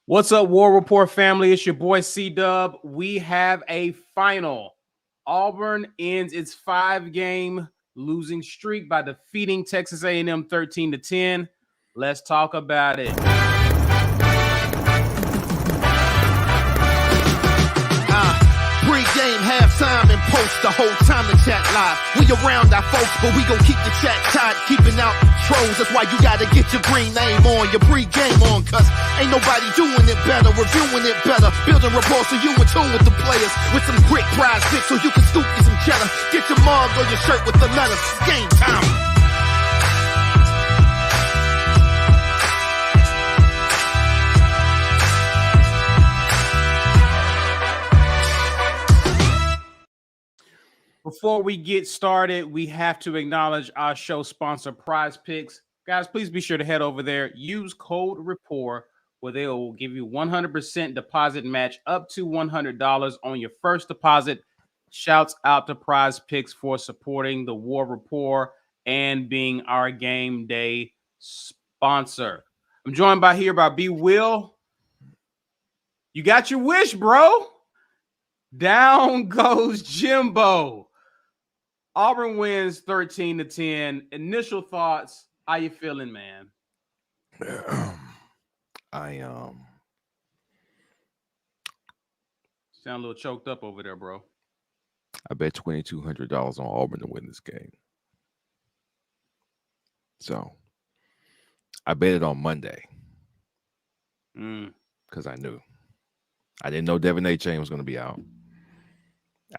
What's up, War Report family? It's your boy C-Dub. We have a final. Auburn ends its 5-game losing streak by defeating Texas A&M 13-10. Let's talk about it. Pre-game, halftime, and post the whole time the chat live. We around our folks, but we gon' keep the chat tight, keeping out trolls. That's why you gotta get your green name on, your pre-game on, cause ain't nobody doing it better, reviewing it better, building rapport so you in tune with the players, with some quick prize picks so you can scoop you some cheddar. Get your mug or your shirt with the letters. Game time. Before we get started, we have to acknowledge our show sponsor, PrizePicks. Guys, please be sure to head over there. Use code RAPPORT, where they will give you 100% deposit match up to $100 on your first deposit. Shouts out to PrizePicks for supporting the War Report and being our game day sponsor. I'm joined by B. Will. You got your wish, bro. Down goes Jimbo. Auburn wins 13-10. Initial thoughts. How you feeling, man? I sound a little choked up over there, bro. I bet $2,200 on Auburn to win this game. So I bet it on Monday. Because I knew. I didn't know Devin A. Chain was going to be out.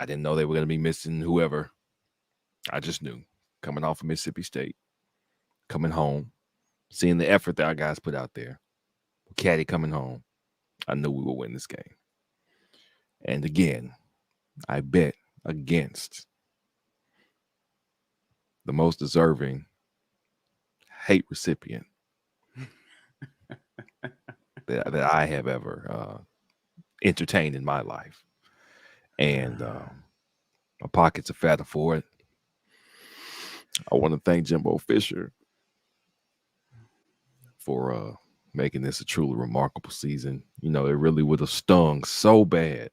I didn't know they were going to be missing whoever. I just knew. Coming off of Mississippi State, coming home, seeing the effort that our guys put out there, Caddy coming home, I knew we would win this game. And again, I bet against the most deserving hate recipient that I have ever entertained in my life. And my pockets are fatter for it. I want to thank Jimbo Fisher for making this a truly remarkable season. You know, it really would have stung so bad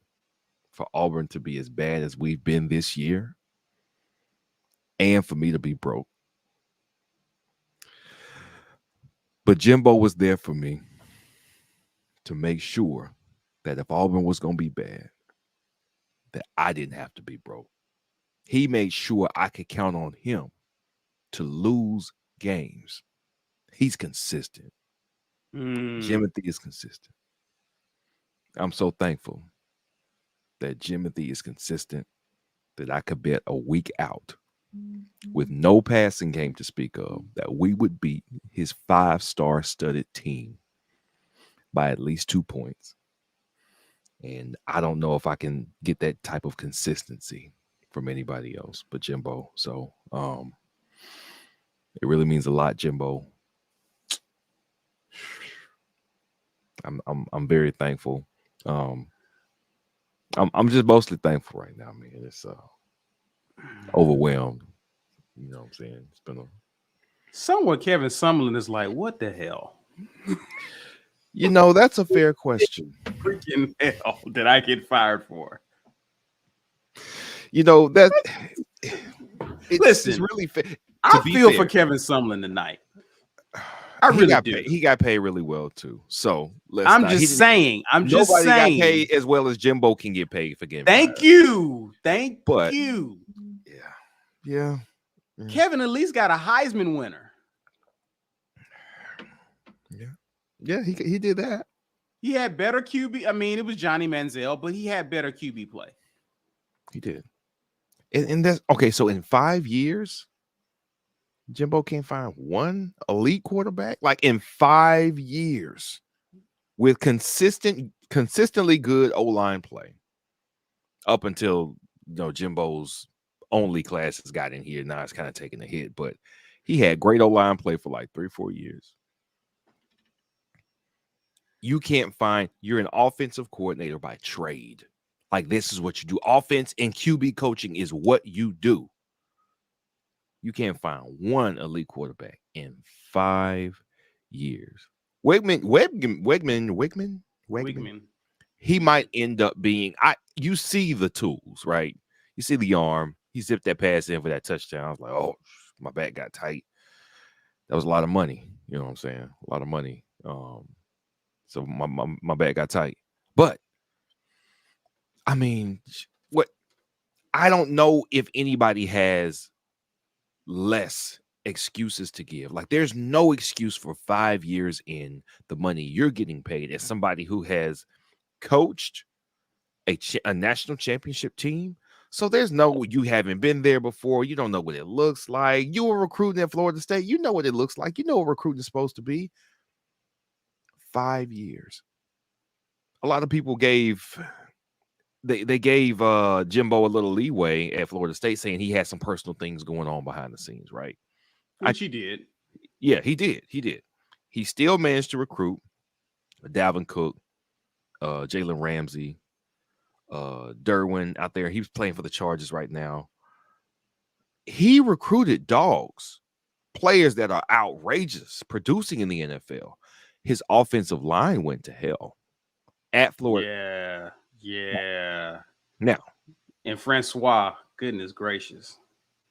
for Auburn to be as bad as we've been this year and for me to be broke. But Jimbo was there for me to make sure that if Auburn was going to be bad, that I didn't have to be broke. He made sure I could count on him to lose games. He's consistent. Jimothy is consistent. I'm so thankful that Jimothy is consistent, that I could bet a week out with no passing game to speak of that we would beat his 5-star studded team by at least 2 points. And I don't know if I can get that type of consistency from anybody else but Jimbo. So it really means a lot, Jimbo. I'm very thankful. I'm just mostly thankful right now, man. It's overwhelmed. You know what I'm saying? It's been somewhat Kevin Summerlin is like, what the hell? You know, that's a fair question. Freaking hell did I get fired for? You know, that listen, it's really fair. I feel for Kevin Summerlin tonight. I really do. He got paid really well too. So I'm just saying. Nobody got paid as well as Jimbo can get paid for getting Thank fired. you. Thank you. Yeah. Kevin at least got a Heisman winner. Yeah, he did that. He had better QB. I mean, it was Johnny Manziel, but he had better QB play. He did. And that's okay. So in 5 years, Jimbo can't find one elite quarterback. Like in 5 years, with consistently good O-line play, up until Jimbo's only classes got in here. Now it's kind of taking a hit, but he had great O-line play for like 3-4 years. You can't find, you're an offensive coordinator by trade. Like, this is what you do. Offense and QB coaching is what you do. You can't find one elite quarterback in 5 years. Wegman Weigman. He might end up being. You see the tools, right? You see the arm. He zipped that pass in for that touchdown. I was like, oh, my back got tight. That was a lot of money. You know what I'm saying? A lot of money. So my back got tight. But I mean, what? I don't know if anybody has less excuses to give. Like, there's no excuse for 5 years in the money you're getting paid as somebody who has coached a national championship team. So there's no, you haven't been there before. You don't know what it looks like. You were recruiting at Florida State. You know what it looks like. You know what recruiting is supposed to be. 5 years. A lot of people gave Jimbo a little leeway at Florida State, saying he had some personal things going on behind the scenes, right? Which he did. Yeah, he did. He still managed to recruit Dalvin Cook, Jalen Ramsey, Derwin out there. He's playing for the Chargers right now. He recruited dogs, players that are outrageous, producing in the NFL. His offensive line went to hell at Florida. Yeah. Now, and Francois, goodness gracious.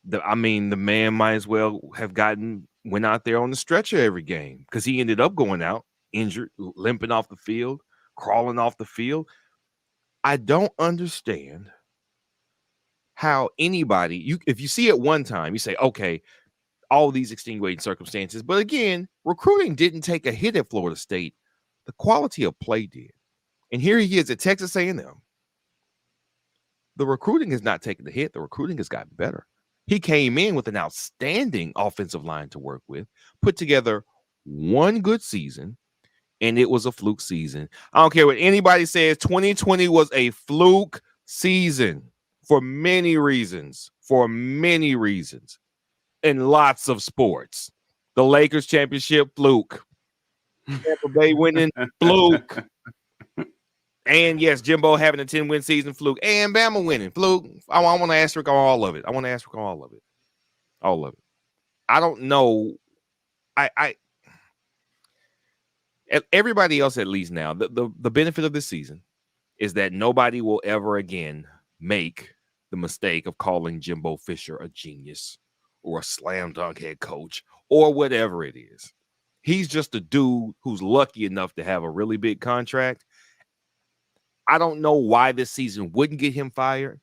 The man might as well have went out there on the stretcher every game, because he ended up going out injured, limping off the field, crawling off the field. I don't understand how anybody, if you see it one time, you say, okay, all these extenuating circumstances. But again, recruiting didn't take a hit at Florida State. The quality of play did. And here he is at Texas A&M. The recruiting has not taken the hit. The recruiting has gotten better. He came in with an outstanding offensive line to work with, put together one good season, and it was a fluke season. I don't care what anybody says. 2020 was a fluke season for many reasons, in lots of sports. The Lakers championship, fluke. Tampa Bay winning, fluke. And yes, Jimbo having a 10-win season, fluke. And Bama winning, fluke. I want to asterisk on all of it. All of it. I don't know. Everybody else, at least now, the benefit of this season is that nobody will ever again make the mistake of calling Jimbo Fisher a genius or a slam dunk head coach or whatever it is. He's just a dude who's lucky enough to have a really big contract. I don't know why this season wouldn't get him fired.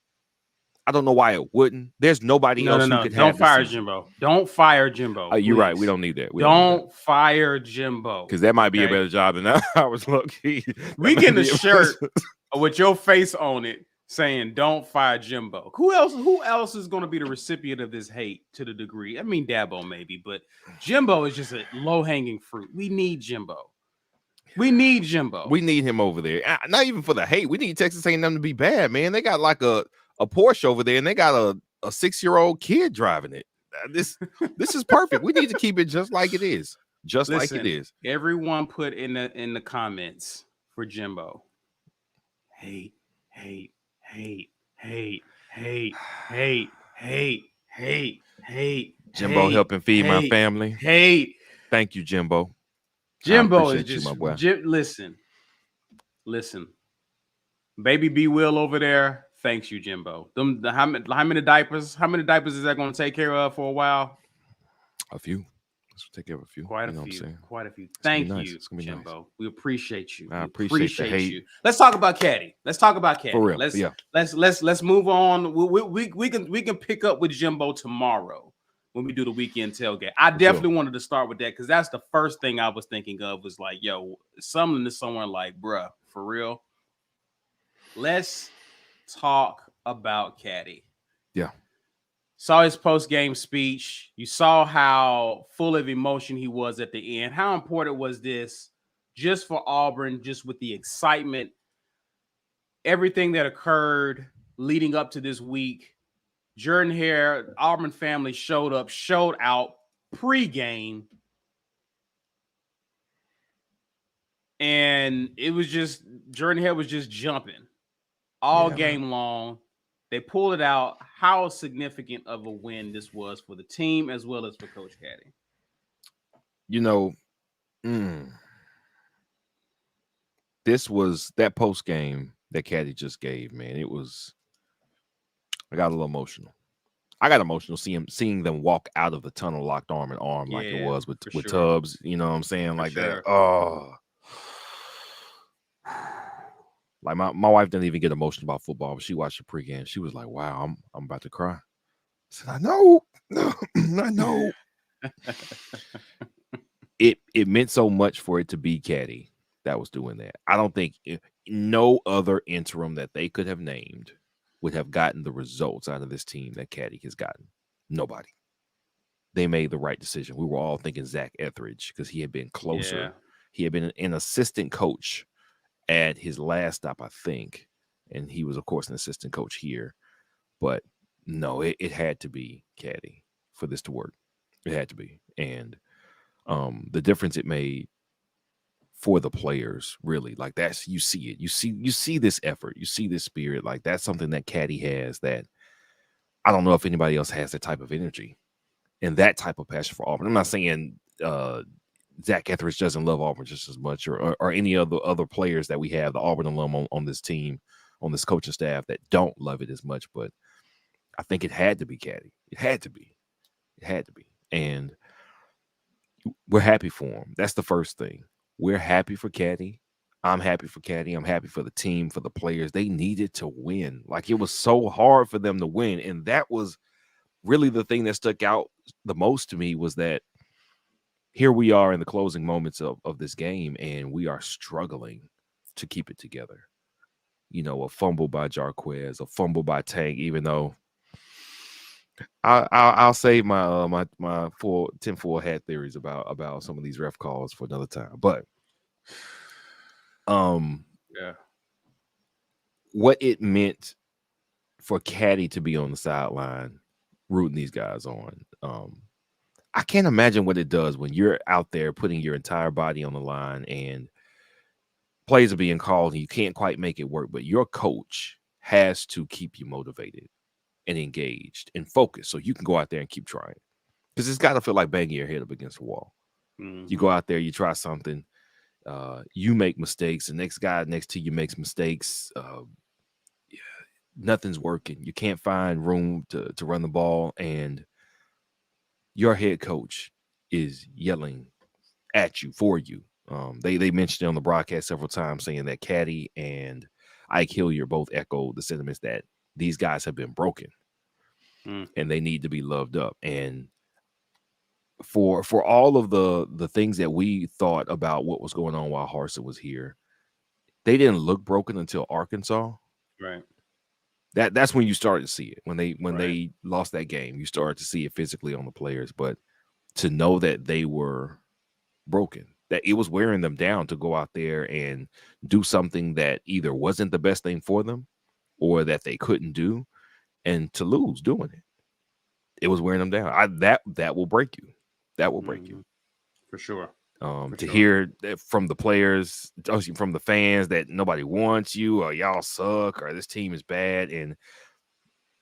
I don't know why it wouldn't. There's nobody else who could have. Don't fire Jimbo. Don't fire Jimbo. You're right. We don't need that. Don't fire Jimbo, because that might be a better job than I was lucky. We getting a shirt with your face on it saying "Don't fire Jimbo." Who else is going to be the recipient of this hate to the degree? I mean, Dabo maybe, but Jimbo is just a low-hanging fruit. We need Jimbo. We need him over there. Not even for the hate. We need Texas A&M to be bad, man. They got like a Porsche over there, and they got a 6-year-old kid driving it. This is perfect. We need to keep it just like it is. Like it is. Everyone put in the comments for Jimbo. Hate. Jimbo helping feed my family. Hate. Thank you, Jimbo. Jimbo is just listen. Baby B Will over there. Thanks you, Jimbo. How many diapers? How many diapers is that going to take care of for a while? A few. Let's take care of a few. Quite a few. Thank you, Jimbo. Nice. We appreciate you. I appreciate the hate. You. Let's talk about Caddy. For real. Let's move on. We can pick up with Jimbo tomorrow when we do the weekend tailgate. I definitely wanted to start with that because that's the first thing I was thinking of was like, yo, something to someone like, bruh, for real. Let's talk about Caddy. Yeah. Saw his post-game speech. You saw how full of emotion he was at the end. How important was this just for Auburn, just with the excitement, everything that occurred leading up to this week. Jordan Hare, Auburn family showed out pregame. And it was just, Jordan Hare was just jumping all game long. They pulled it out. How significant of a win this was for the team as well as for Coach Caddy. You know, this was that post game that Caddy just gave, man. It was, I got a little emotional. I got emotional seeing them walk out of the tunnel locked arm in arm like it was with sure. Tubbs. You know what I'm saying? For like sure. that. Oh, like my wife didn't even get emotional about football, but she watched the pregame. She was like, "Wow, I'm about to cry." I said, "I know, I know." It meant so much for it to be Caddy that was doing that. I don't think no other interim that they could have named would have gotten the results out of this team that Caddy has gotten. Nobody. They made the right decision. We were all thinking Zach Etheridge because he had been closer. Yeah. He had been an assistant coach at his last stop, I think. And he was, of course, an assistant coach here. But no, it had to be Caddy for this to work. It had to be. And the difference it made for the players, really, like that's, you see it. You see this effort. You see this spirit. Like that's something that Caddy has that I don't know if anybody else has that type of energy and that type of passion for Auburn. I'm not saying Zach Etheridge doesn't love Auburn just as much, or any other players that we have, the Auburn alum on this team, on this coaching staff that don't love it as much. But I think it had to be Caddy. It had to be. It had to be. And we're happy for him. That's the first thing. We're happy for Caddy. I'm happy for Caddy. I'm happy for the team, for the players. They needed to win. Like it was so hard for them to win. And that was really the thing that stuck out the most to me, was that here we are in the closing moments of this game, and we are struggling to keep it together. You know, a fumble by Jarquez, a fumble by Tank, even though I'll save my my full tinfoil hat theories about some of these ref calls for another time. But yeah, what it meant for Caddy to be on the sideline rooting these guys on, I can't imagine what it does when you're out there putting your entire body on the line and plays are being called and you can't quite make it work, but your coach has to keep you motivated and engaged and focused so you can go out there and keep trying. Because it's got to feel like banging your head up against the wall. Mm-hmm. You go out there, you try something, you make mistakes, the next guy next to you makes mistakes. Nothing's working. You can't find room to run the ball, and your head coach is yelling at you, for you. They mentioned it on the broadcast several times, saying that Caddy and Ike Hilliard both echoed the sentiments that these guys have been broken and they need to be loved up. And for all of the things that we thought about what was going on while Harsin was here, they didn't look broken until Arkansas. Right. That's when you started to see it. When they lost that game, you started to see it physically on the players. But to know that they were broken, that it was wearing them down to go out there and do something that either wasn't the best thing for them or that they couldn't do, and to lose doing it, it was wearing them down. That will break you. That will break you. For sure. Hear from the players, from the fans, that nobody wants you, or y'all suck, or this team is bad, and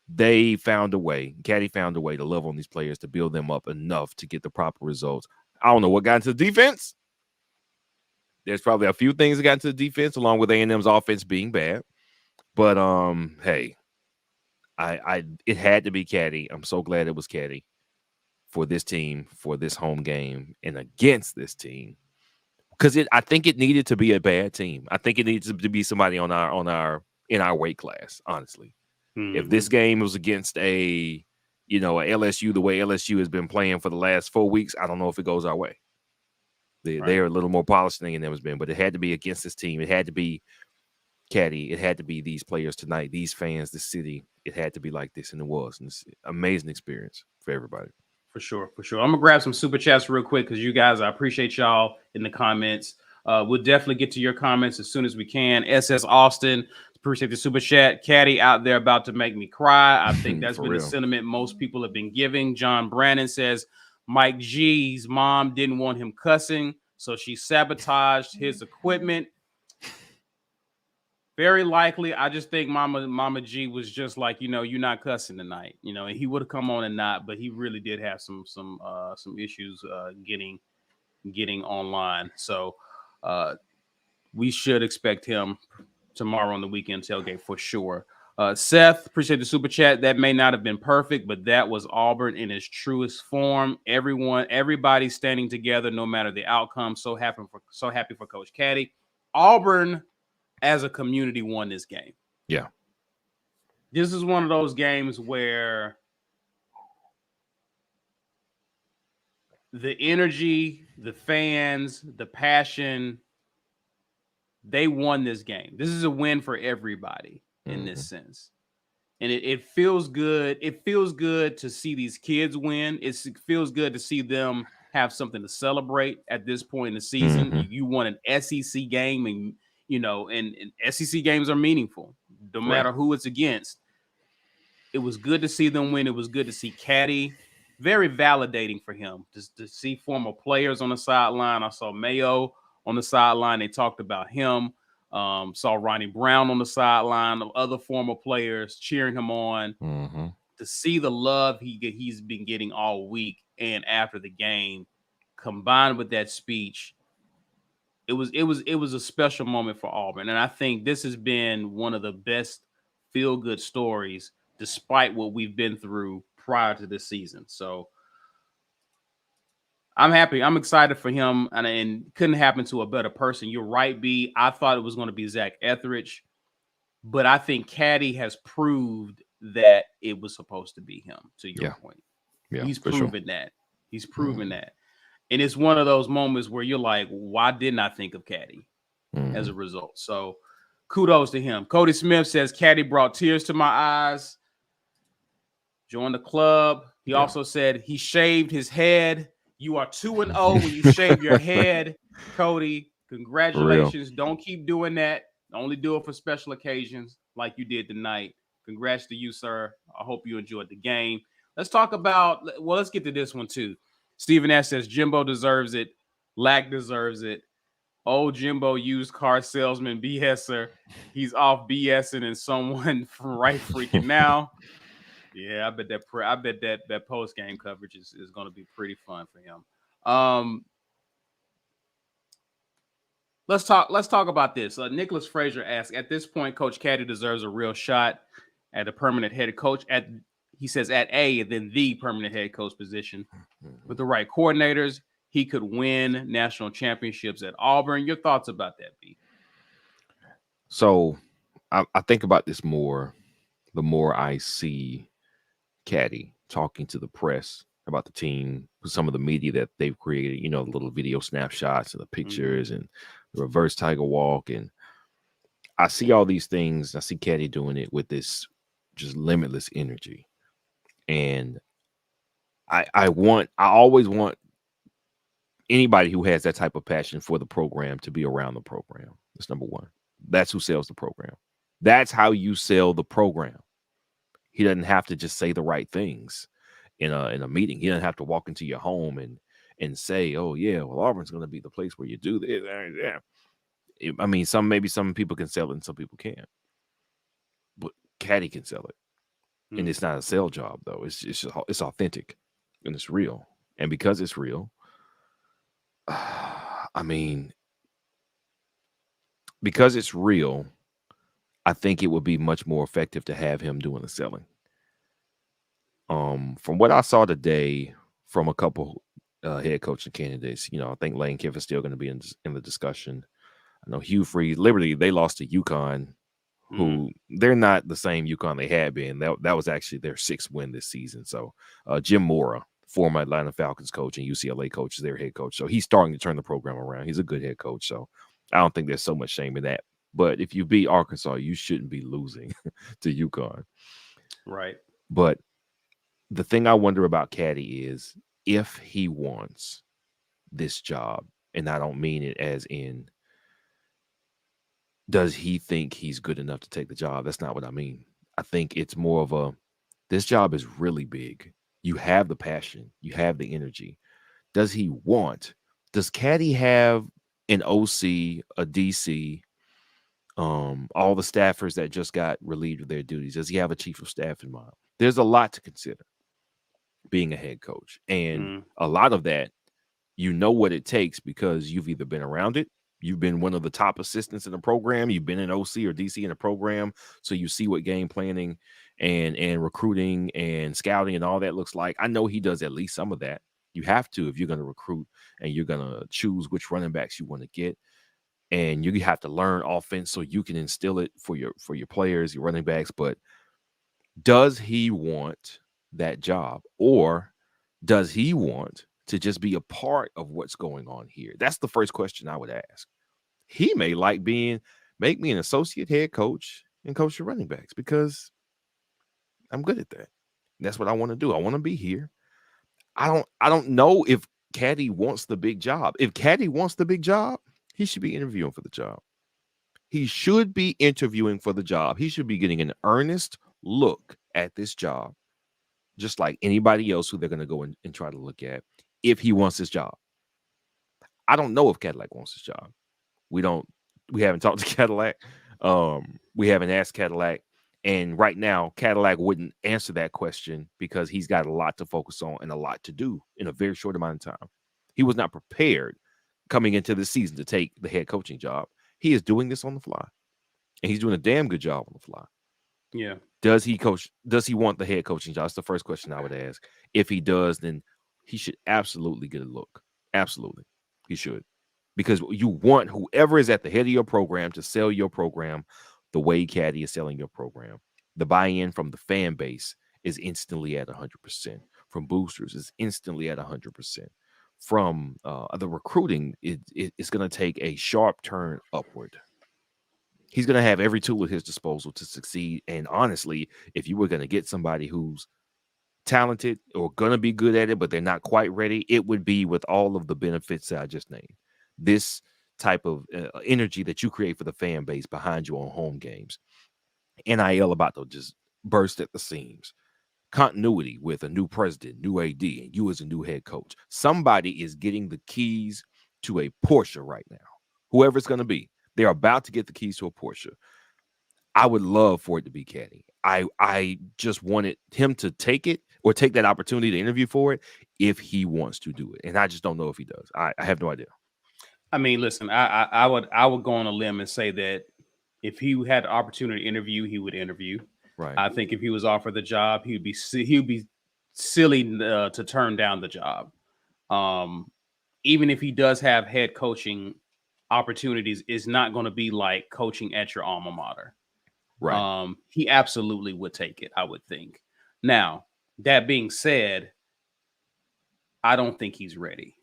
they found a way. Caddy found a way to love on these players, to build them up enough to get the proper results. I don't know what got into the defense. There's probably a few things that got into the defense, along with A&M's offense being bad. But hey, it had to be Caddy. I'm so glad it was Caddy for this team, for this home game, and against this team, because I think it needed to be a bad team. I think it needs to be somebody in our weight class. Honestly, if this game was against a LSU, the way LSU has been playing for the last 4 weeks, I don't know if it goes our way. They're a little more polished than A&M has been, but it had to be against this team. It had to be Caddy. It had to be these players tonight, these fans, this city. It had to be like this, and it was. And it's an amazing experience for everybody. For sure. I'm gonna grab some super chats real quick because you guys, I appreciate y'all in the comments. We'll definitely get to your comments as soon as we can. SS Austin, appreciate the super chat. Caddy out there about to make me cry. I think that's been the sentiment most people have been giving. John Brandon says Mike G's mom didn't want him cussing, so she sabotaged his equipment. Very likely. I just think Mama G was just like, you're not cussing tonight, and he would have come on and not, but he really did have some issues getting online. So we should expect him tomorrow on the weekend tailgate for sure. Seth, appreciate the super chat. That may not have been perfect, but that was Auburn in its truest form. Everybody standing together, no matter the outcome. So happy for Coach Caddy. Auburn, as a community, won this game. Yeah, this is one of those games where the energy, the fans, the passion, they won this game. This is a win for everybody in this sense. And it feels good. It feels good to see these kids win. It feels good to see them have something to celebrate at this point in the season. You won an SEC game, and and SEC games are meaningful, no matter who it's against. It was good to see them win. It was good to see Caddy. Very validating for him to see former players on the sideline. I saw Mayo on the sideline. They talked about him. Saw Ronnie Brown on the sideline, of other former players cheering him on. To see the love he's been getting all week and after the game, combined with that speech, it was a special moment for Auburn. And I think this has been one of the best feel-good stories, despite what we've been through prior to this season. So I'm happy. I'm excited for him, and couldn't happen to a better person. You're right, B. I thought it was going to be Zach Etheridge, but I think Caddy has proved that it was supposed to be him, to your point. Yeah, he's proven that. He's proven that. And it's one of those moments where you're like, why didn't I think of Caddy as a result? So kudos to him. Cody Smith says, Caddy brought tears to my eyes. Join the club. He also said he shaved his head. You are 2-0 when you shave your head, Cody. Congratulations. Don't keep doing that. Only do it for special occasions like you did tonight. Congrats to you, sir. I hope you enjoyed the game. Let's get to this one too. Stephen S. says Jimbo deserves it. Lack deserves it. Oh, Jimbo used car salesman BSer. He's off BSing and someone from right freaking now. Yeah, I bet that post game coverage is going to be pretty fun for him. Let's talk about this. Nicholas Frazier asks, at this point, Coach Caddy deserves a real shot at a permanent head coach. He says at a then the permanent head coach position. With the right coordinators, he could win national championships at Auburn. Your thoughts about that, B? So I think about this more the more I see Caddy talking to the press about the team, some of the media that they've created, the little video snapshots and the pictures and the reverse tiger walk. And I see all these things. I see Caddy doing it with this just limitless energy. And I always want anybody who has that type of passion for the program to be around the program. That's number one. That's who sells the program. That's how you sell the program. He doesn't have to just say the right things in a meeting. He doesn't have to walk into your home and say, "Oh yeah, well Auburn's going to be the place where you do this." Yeah. I mean, maybe some people can sell it and some people can't. But Caddy can sell it, and it's not a sell job though. It's authentic and it's real. And because it's real, I mean, because it's real, I think it would be much more effective to have him doing the selling. From what I saw today from a couple head coaching candidates, I think Lane Kiffin's still going to be in the discussion. I know Hugh Freeze, Liberty, they lost to UConn, who they're not the same UConn they had been. That was actually their 6th win this season. So Jim Mora, former Atlanta Falcons coach and UCLA coach, is their head coach. So he's starting to turn the program around. He's a good head coach. So I don't think there's so much shame in that. But if you beat Arkansas, you shouldn't be losing to UConn. Right. But the thing I wonder about Caddy is if he wants this job, and I don't mean it as in, does he think he's good enough to take the job? That's not what I mean. I think it's more of this job is really big. You have the passion. You have the energy. Does Caddy have an OC, a DC, all the staffers that just got relieved of their duties? Does he have a chief of staff in mind? There's a lot to consider being a head coach. And a lot of that, what it takes because you've either been around it, You've been one of the top assistants in the program. You've been an OC or DC in the program, so you see what game planning and recruiting and scouting and all that looks like. I know he does at least some of that. You have to if you're going to recruit and you're going to choose which running backs you want to get, and you have to learn offense so you can instill it for your players, your running backs. But does he want that job, or does he want to just be a part of what's going on here? That's the first question I would ask. He may like make me an associate head coach and coach the running backs because I'm good at that. That's what I want to do. I want to be here. I don't know if Caddy wants the big job. If Caddy wants the big job, he should be interviewing for the job. He should be interviewing for the job. He should be getting an earnest look at this job, just like anybody else who they're going to go and try to look at if he wants this job. I don't know if Cadillac wants this job. We haven't talked to Cadillac. We haven't asked Cadillac. And right now, Cadillac wouldn't answer that question because he's got a lot to focus on and a lot to do in a very short amount of time. He was not prepared coming into the season to take the head coaching job. He is doing this on the fly. And he's doing a damn good job on the fly. Yeah. Does he want the head coaching job? That's the first question I would ask. If he does, then he should absolutely get a look. Absolutely. He should. Because you want whoever is at the head of your program to sell your program the way Caddy is selling your program. The buy-in from the fan base is instantly at 100%. From boosters is instantly at 100%. From the recruiting, it's going to take a sharp turn upward. He's going to have every tool at his disposal to succeed. And honestly, if you were going to get somebody who's talented or going to be good at it, but they're not quite ready, it would be with all of the benefits that I just named. This type of energy that you create for the fan base behind you on home games. NIL about to just burst at the seams. Continuity with a new president, new AD, and you as a new head coach. Somebody is getting the keys to a Porsche right now. Whoever it's going to be, they're about to get the keys to a Porsche. I would love for it to be Caddy. I just wanted him to take it or take that opportunity to interview for it if he wants to do it. And I just don't know if he does. I have no idea. I mean, listen, I would go on a limb and say that if he had the opportunity to interview, he would interview. Right. I think if he was offered the job, he'd be silly to turn down the job. Even if he does have head coaching opportunities, it's not going to be like coaching at your alma mater. Right. He absolutely would take it, I would think. Now, that being said, I don't think he's ready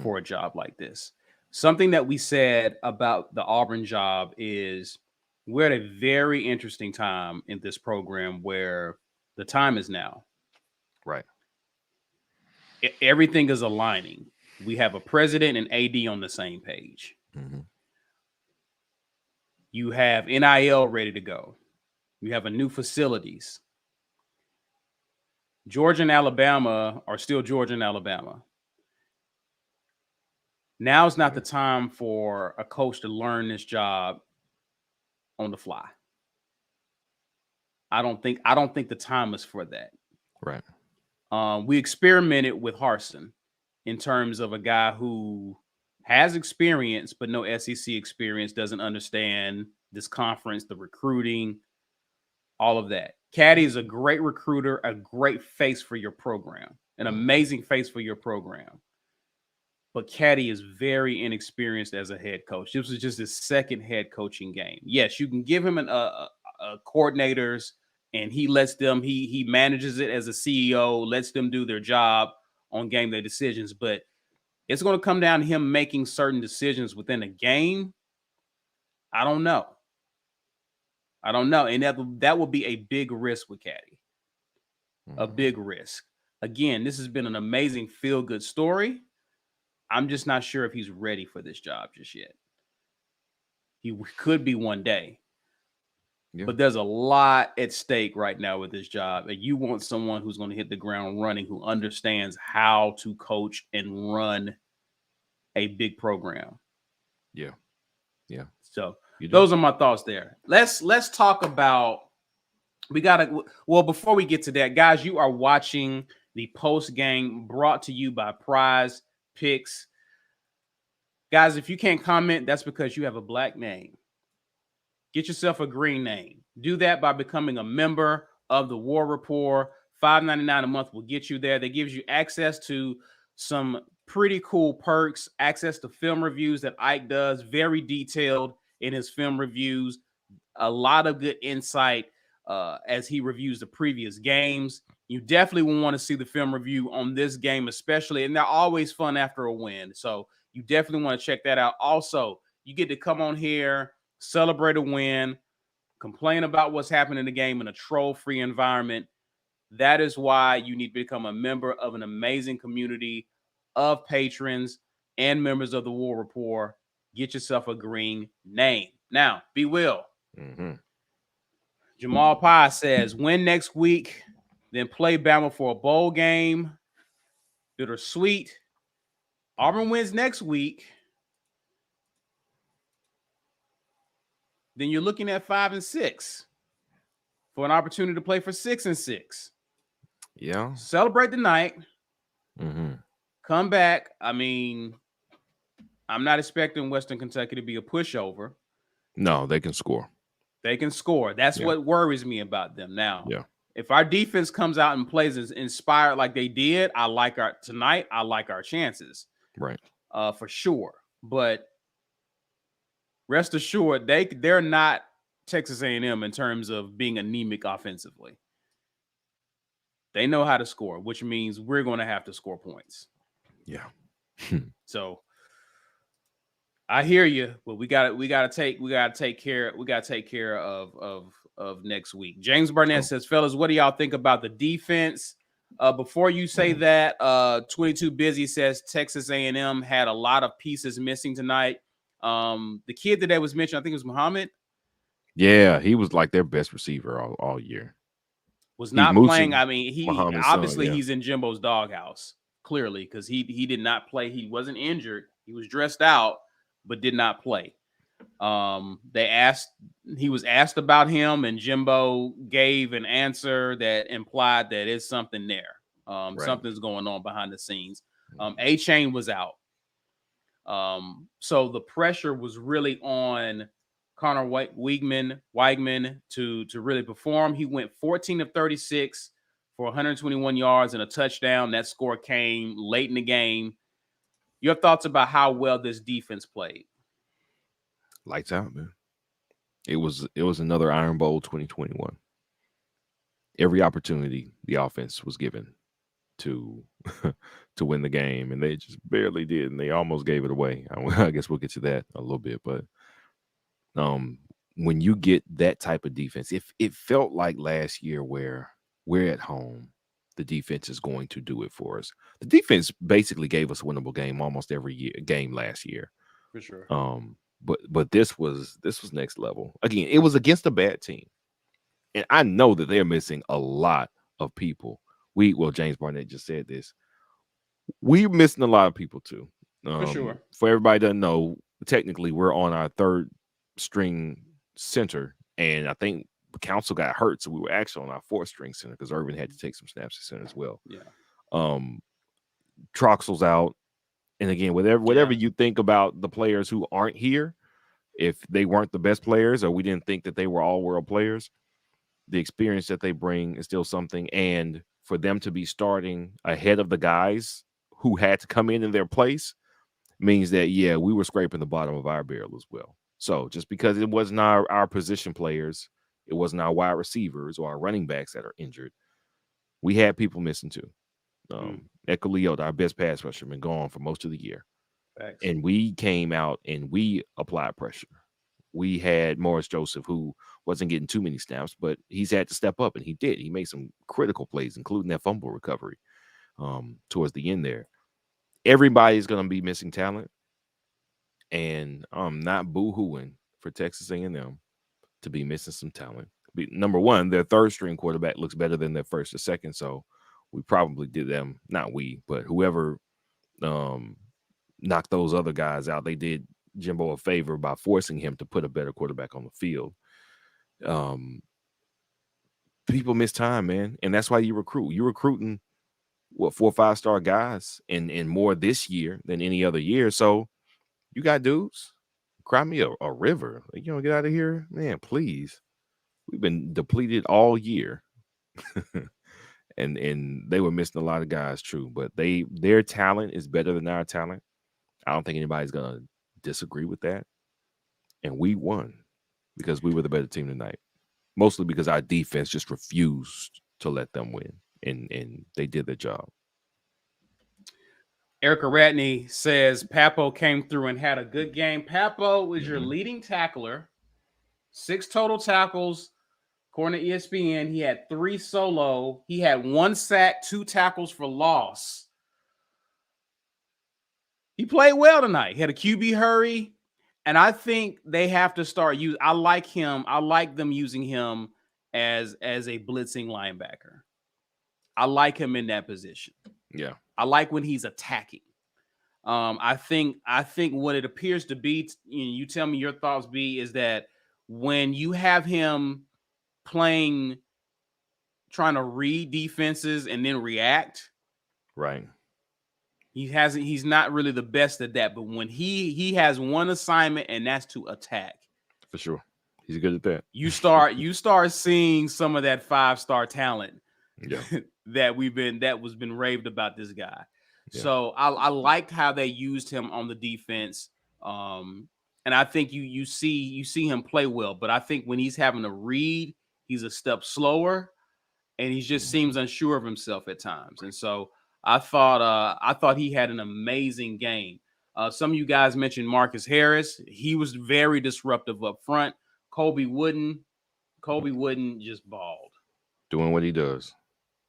for a job like this. Something that we said about the Auburn job is we're at a very interesting time in this program where the time is now. Right. Everything is aligning. We have a president and AD on the same page. Mm-hmm. You have NIL ready to go. You have a new facilities. Georgia and Alabama are still Georgia and Alabama. Now's not the time for a coach to learn this job on the fly. I don't think the time is for that. Right. We experimented with Harsin in terms of a guy who has experience, but no SEC experience, doesn't understand this conference, the recruiting, all of that. Caddy is a great recruiter, a great face for your program, an amazing face for your program. But Caddy is very inexperienced as a head coach. This was just his second head coaching game. Yes, you can give him a coordinators, and he lets them. He manages it as a CEO, lets them do their job on game day decisions. But it's going to come down to him making certain decisions within a game. I don't know, and that will be a big risk with Caddy. A big risk. Again, this has been an amazing feel-good story. I'm just not sure if he's ready for this job just yet. He could be one day. Yeah. But there's a lot at stake right now with this job. And you want someone who's going to hit the ground running, who understands how to coach and run a big program. Yeah. Yeah. So those are my thoughts there. Let's talk about, before we get to that, guys, you are watching the post game brought to you by PrizePicks. Guys, if you can't comment, that's because you have a black name. Get yourself a green name. Do that by becoming a member of the War Rapport. $5.99 a month will get you there. That gives you access to some pretty cool perks, access to film reviews that Ike does, very detailed in his film reviews, a lot of good insight as he reviews the previous games. You definitely will want to see the film review on this game, especially, and they're always fun after a win. So you definitely want to check that out. Also, you get to come on here, celebrate a win, complain about what's happening in the game in a troll-free environment. That is why you need to become a member of an amazing community of patrons and members of the War Rapport. Get yourself a green name. Now, be Will. Jamal Pye says, win next week, then play Bama for a bowl game. Bittersweet. Auburn wins next week. Then you're looking at 5-6 for an opportunity to play for 6-6. Yeah. Celebrate the night. Come back. I mean, I'm not expecting Western Kentucky to be a pushover. No, they can score. They can score. That's what worries me about them now. Yeah. If our defense comes out and plays as inspired like they did, I like our chances. Right. For sure. But rest assured, they're not Texas A&M in terms of being anemic offensively. They know how to score, which means we're going to have to score points. Yeah. So I hear you, but we got to take care of next week. James Barnett says, fellas, what do y'all think about the defense? Before you say that, 22 Busy says Texas A&M had a lot of pieces missing tonight. The kid that was mentioned, I think it was Muhammad. Yeah, he was like their best receiver all year. Was not playing. I mean, he's in Jimbo's doghouse, clearly, because he did not play. He wasn't injured. He was dressed out, but did not play. He was asked about him, and Jimbo gave an answer that implied that it's something there. Something's going on behind the scenes. A-Chain was out. So the pressure was really on Connor Weigman to really perform. He went 14 of 36 for 121 yards and a touchdown. That score came late in the game. Your thoughts about how well this defense played? Lights out, man. It was another Iron Bowl 2021. Every opportunity the offense was given to win the game, and they just barely did, and they almost gave it away. I guess we'll get to that a little bit, but when you get that type of defense, if it felt like last year where we're at home, the defense is going to do it for us. The defense basically gave us a winnable game almost every game last year. For sure. But this was next level. Again, it was against a bad team. And I know that they're missing a lot of people. James Barnett just said this. We're missing a lot of people too. For sure. For everybody that doesn't know, technically we're on our third string center, and I think Council got hurt, so we were actually on our fourth string center because Irvin had to take some snaps at center as well. Yeah. Troxel's out, and again, whatever you think about the players who aren't here, if they weren't the best players or we didn't think that they were all world players, the experience that they bring is still something, and for them to be starting ahead of the guys who had to come in their place means that we were scraping the bottom of our barrel as well. So just because it wasn't our position players, it wasn't our wide receivers or our running backs that are injured, we had people missing too. Echo Leota, our best pass rusher, been gone for most of the year. Thanks. And we came out and we applied pressure. We had Morris Joseph, who wasn't getting too many snaps, but he's had to step up, and he did. He made some critical plays, including that fumble recovery towards the end there. Everybody's going to be missing talent, and I'm not boo-hooing for Texas A&M to be missing some talent. Number one, their third-string quarterback looks better than their first or second, so we probably did them, not we, but whoever knocked those other guys out, they did Jimbo a favor by forcing him to put a better quarterback on the field. People miss time, man, and that's why you recruit. You're recruiting 4 or 5 star guys and more this year than any other year. So You got dudes. Cry me a river. Like, you don't get out of here, man. Please. We've been depleted all year. and they were missing a lot of guys, true, but their talent is better than our talent. I don't think anybody's gonna disagree with that. And we won because we were the better team tonight. Mostly because our defense just refused to let them win. And they did their job. Erica Ratney says Papo came through and had a good game. Papo was your leading tackler, 6 total tackles. According to ESPN, he had 3 solo. He had 1 sack, 2 tackles for loss. He played well tonight. He had a QB hurry, and I think they have to start using. I like him. I like them using him as a blitzing linebacker. I like him in that position. Yeah. I like when he's attacking. I think what it appears to be, you tell me your thoughts, B, is that when you have him playing, trying to read defenses and then react, right? He's not really the best at that. But when he has one assignment, and that's to attack, for sure, he's good at that. You start seeing some of that 5-star talent. Yeah. that was been raved about this guy. Yeah. So I liked how they used him on the defense. And I think you see him play well, but I think when he's having to read, he's a step slower and he just seems unsure of himself at times. And so I thought he had an amazing game. Some of you guys mentioned Marcus Harris. He was very disruptive up front. Colby Wooden just balled. Doing what he does.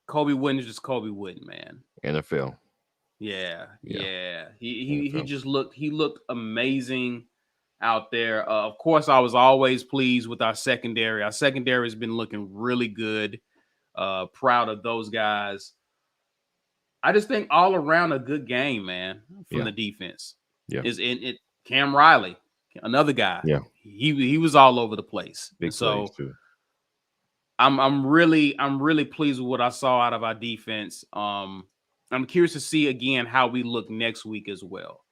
Colby Wooden is just Colby Wooden, man. NFL. Yeah. He just looked amazing out there. Of course, I was always pleased with our secondary. Our secondary has been looking really good. Proud of those guys. I just think all around a good game, man, from the defense. Yeah. Is in it. Cam Riley, another guy. Yeah. He was all over the place. Big so plays too. I'm really pleased with what I saw out of our defense. I'm curious to see again how we look next week as well.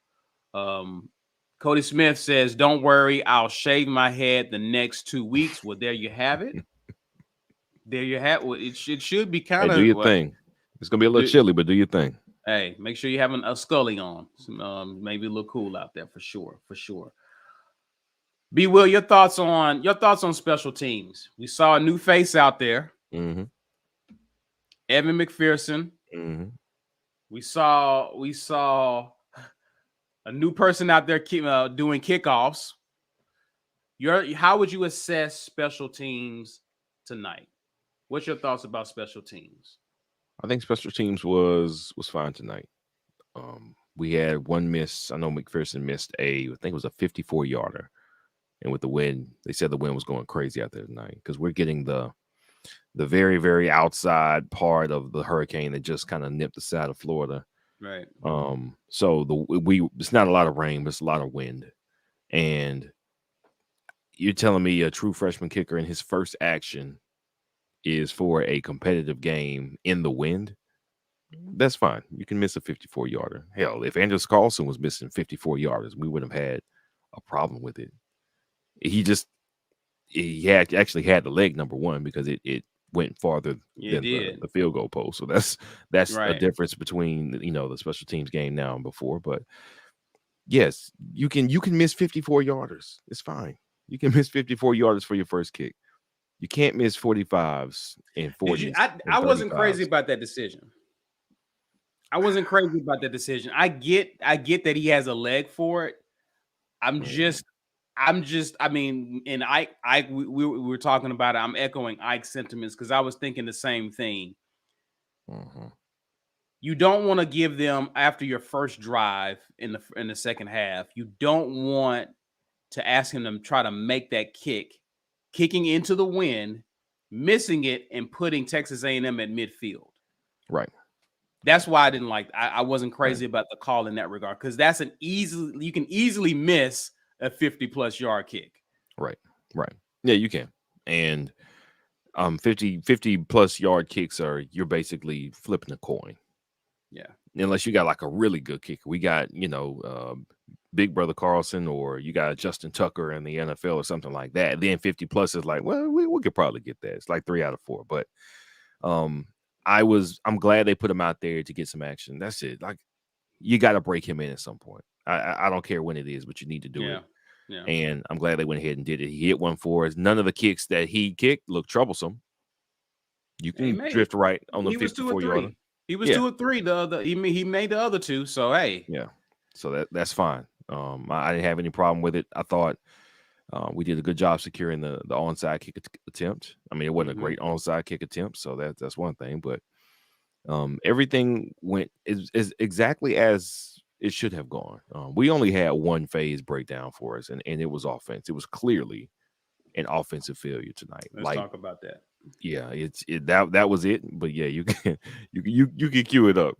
Cody Smith says, "Don't worry, I'll shave my head the next 2 weeks." Well, there you have it. There you have it. It should be kind of do your thing. It's gonna be a little chilly, but do your thing. Hey, make sure you're having a Scully on. Maybe a little cool out there for sure. B. Will, your thoughts on special teams? We saw a new face out there. Mm-hmm. Evan McPherson. Mm-hmm. We saw a new person out there doing kickoffs. How would you assess special teams tonight? What's your thoughts about special teams? I think special teams was fine tonight. We had one miss. I know McPherson missed I think it was a 54-yarder. And with the wind, they said the wind was going crazy out there tonight because we're getting the very, very outside part of the hurricane that just kind of nipped the side of Florida. Right. So it's not a lot of rain, but it's a lot of wind. And you're telling me a true freshman kicker in his first action is for a competitive game in the wind? That's fine. You can miss a 54-yarder. Hell, if Anders Carlson was missing 54-yarders, we would have had a problem with it. He actually had the leg, number one, because it went farther than the field goal post. So that's right. A difference between the special teams game now and before. But yes, you can miss 54-yarders. It's fine. You can miss 54-yarders for your first kick. You can't miss 45s and 40s. I wasn't crazy about that decision. I get that he has a leg for it. I mean, and we were talking about it. I'm echoing Ike's sentiments because I was thinking the same thing. Mm-hmm. You don't want to give them after your first drive in the second half. You don't want to ask him to try to make that kicking into the wind, missing it, and putting Texas A&M at midfield. Right. That's why I didn't like. I wasn't crazy about the call in that regard because you can easily miss a 50+ yard kick. Right. Yeah, you can. And 50+ yard kicks you're basically flipping a coin. Yeah. Unless you got like a really good kicker. We got, Big Brother Carlson or you got Justin Tucker in the NFL or something like that. Then 50 plus is like, well, we could probably get that. It's like 3 out of 4. But I'm glad they put him out there to get some action. That's it. Like, you got to break him in at some point. I don't care when it is, but you need to do it. Yeah. And I'm glad they went ahead and did it. He hit one for us. None of the kicks that he kicked looked troublesome. You can drift right on the 54-yarder. He was 2 or 3. He made the other 2. So hey, yeah. So that's fine. I didn't have any problem with it. I thought we did a good job securing the onside kick attempt. I mean, it wasn't a great onside kick attempt, so that's one thing. But everything went is exactly as it should have gone. We only had one phase breakdown for us, and it was offense. It was clearly an offensive failure tonight. Let's talk about that. Yeah, that was it. But yeah, you can cue it up.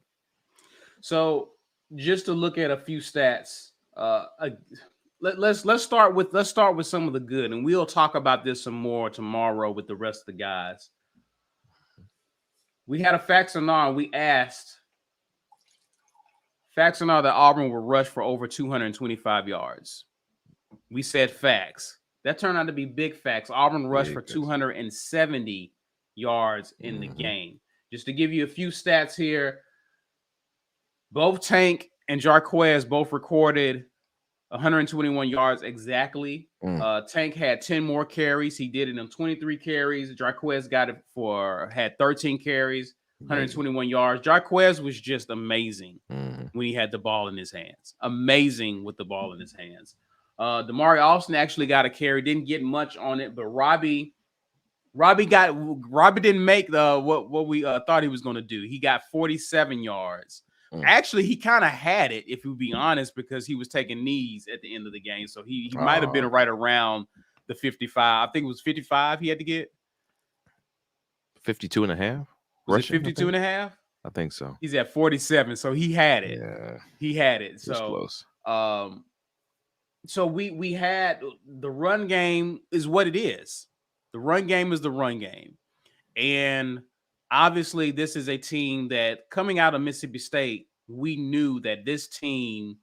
So just to look at a few stats, let's start with some of the good, and we'll talk about this some more tomorrow with the rest of the guys. We had a facts or not. We asked facts or not that Auburn will rush for over 225 yards. We said facts. That turned out to be big facts. Auburn rushed for 270 yards in the game. Just to give you a few stats here, both Tank and Jarquez both recorded 121 yards exactly. Tank had 10 more carries. He did it in 23 carries. Jarquez had 13 carries, 121 yards. Jarquez was just amazing when he had the ball in his hands. Amazing with the ball in his hands. Damari Austin actually got a carry, didn't get much on it, but Robbie didn't make what we thought he was going to do. He got 47 yards. Actually, he kind of had it, if we be honest, because he was taking knees at the end of the game. So he might have been right around the 55. I think it was 55 he had to get. 52 and a half? Was it 52 and a half? I think so. He's at 47, so he had it. Yeah. He had it. So close. So we had the run game is what it is. The run game is the run game. And obviously, this is a team that coming out of Mississippi State, we knew that this team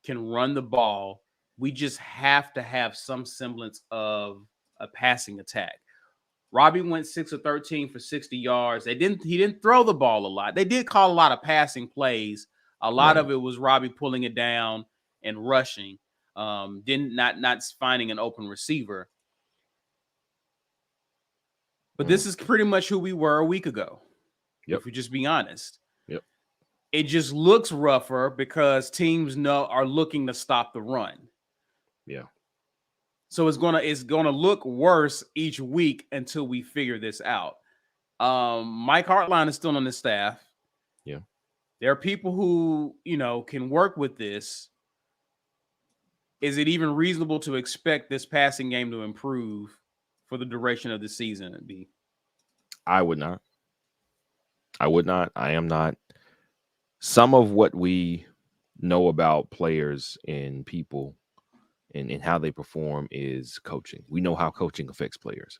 can run the ball. We just have to have some semblance of a passing attack. Robbie went 6 of 13 for 60 yards. He didn't throw the ball a lot. They did call a lot of passing plays. A lot of it was Robbie pulling it down and rushing. Not finding an open receiver. But this is pretty much who we were a week ago. If we just be honest. Yep. It just looks rougher because teams are looking to stop the run. Yeah. So it's gonna look worse each week until we figure this out. Mike Hartline is still on the staff. Yeah. There are people who, can work with this. Is it even reasonable to expect this passing game to improve for the duration of the season? I would not. I am not. Some of what we know about players and people and how they perform is coaching. We know how coaching affects players.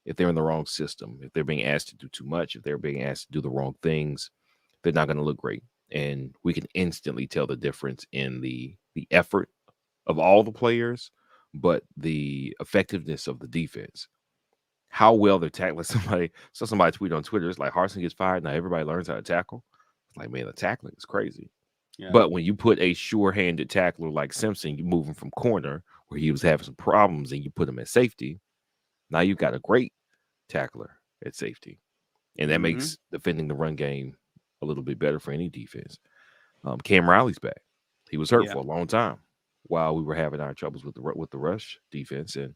If they're in the wrong system, if they're being asked to do too much, if they're being asked to do the wrong things, they're not going to look great. And we can instantly tell the difference in the effort of all the players, but the effectiveness of the defense. How well they're tackling. Somebody tweet on Twitter, it's like Harsin gets fired, now everybody learns how to tackle. It's like, man, the tackling is crazy. Yeah. But when you put a sure-handed tackler like Simpson, you move him from corner where he was having some problems and you put him at safety, now you've got a great tackler at safety. And that makes defending the run game a little bit better for any defense. Cam Riley's back. He was hurt for a long time while we were having our troubles with the rush defense, and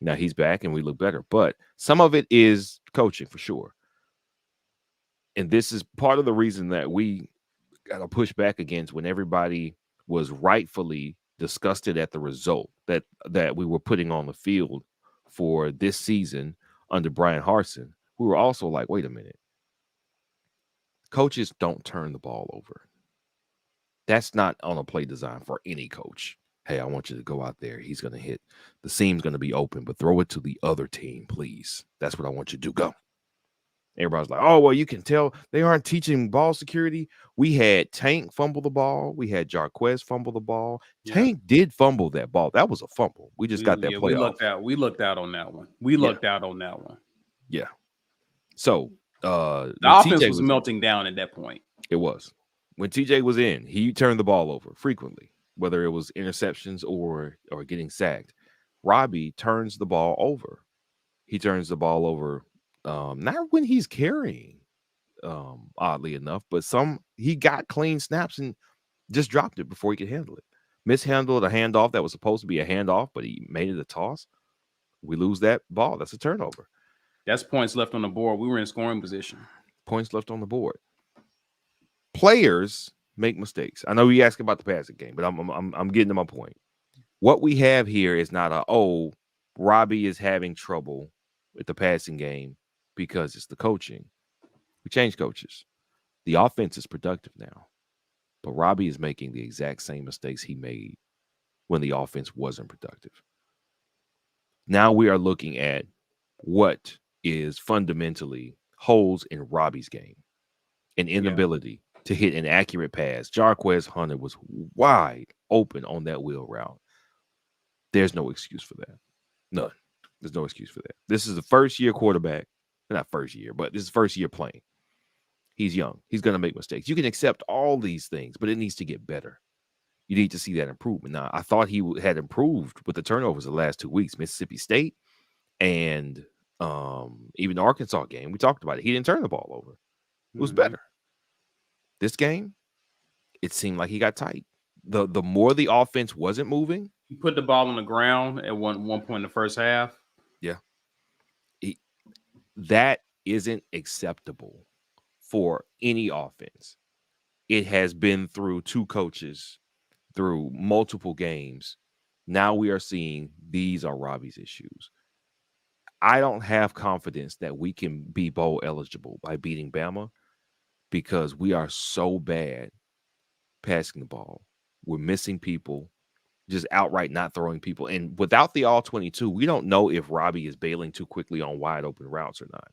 now he's back and we look better. But some of it is coaching for sure. And this is part of the reason that we got to push back against when everybody was rightfully disgusted at the result that we were putting on the field for this season under Brian Harsin. We were also like, wait a minute. Coaches don't turn the ball over. That's not on a play design for any coach. Hey, I want you to go out there. He's going to hit. The seam's going to be open, but throw it to the other team, please. That's what I want you to do. Go. Everybody's like, oh, well, you can tell they aren't teaching ball security. We had Tank fumble the ball. We had Jarquez fumble the ball. Yeah. Tank did fumble that ball. That was a fumble. We just got that play we off. lucked out. We lucked out on that one. We lucked out on that one. Yeah. So the offense TJ was melting down at that point. It was. When TJ was in, he turned the ball over frequently, whether it was interceptions or getting sacked. Robbie turns the ball over. He turns the ball over not when he's carrying, oddly enough, but he got clean snaps and just dropped it before he could handle it. Mishandled a handoff that was supposed to be a handoff, but he made it a toss. We lose that ball. That's a turnover. That's points left on the board. We were in scoring position. Points left on the board. Players make mistakes. I know you asked about the passing game, but I'm getting to my point. What we have here is not Robbie is having trouble with the passing game because it's the coaching. We changed coaches. The offense is productive now, but Robbie is making the exact same mistakes he made when the offense wasn't productive. Now we are looking at what is fundamentally holes in Robbie's game, an inability to hit an accurate pass. Jarquez Hunter was wide open on that wheel route. There's no excuse for that. None. There's no excuse for that. This is the first-year quarterback. Not first year, but this is first year playing. He's young. He's going to make mistakes. You can accept all these things, but it needs to get better. You need to see that improvement. Now, I thought he had improved with the turnovers the last 2 weeks. Mississippi State and even the Arkansas game, we talked about it. He didn't turn the ball over. It was better. This game, it seemed like he got tight. The more the offense wasn't moving. He put the ball on the ground at one point in the first half. Yeah. That isn't acceptable for any offense. It has been through 2 coaches, through multiple games. Now we are seeing these are Robbie's issues. I don't have confidence that we can be bowl eligible by beating Bama because we are so bad passing the ball. We're missing people, just outright not throwing people. And without the all-22, we don't know if Robbie is bailing too quickly on wide open routes or not.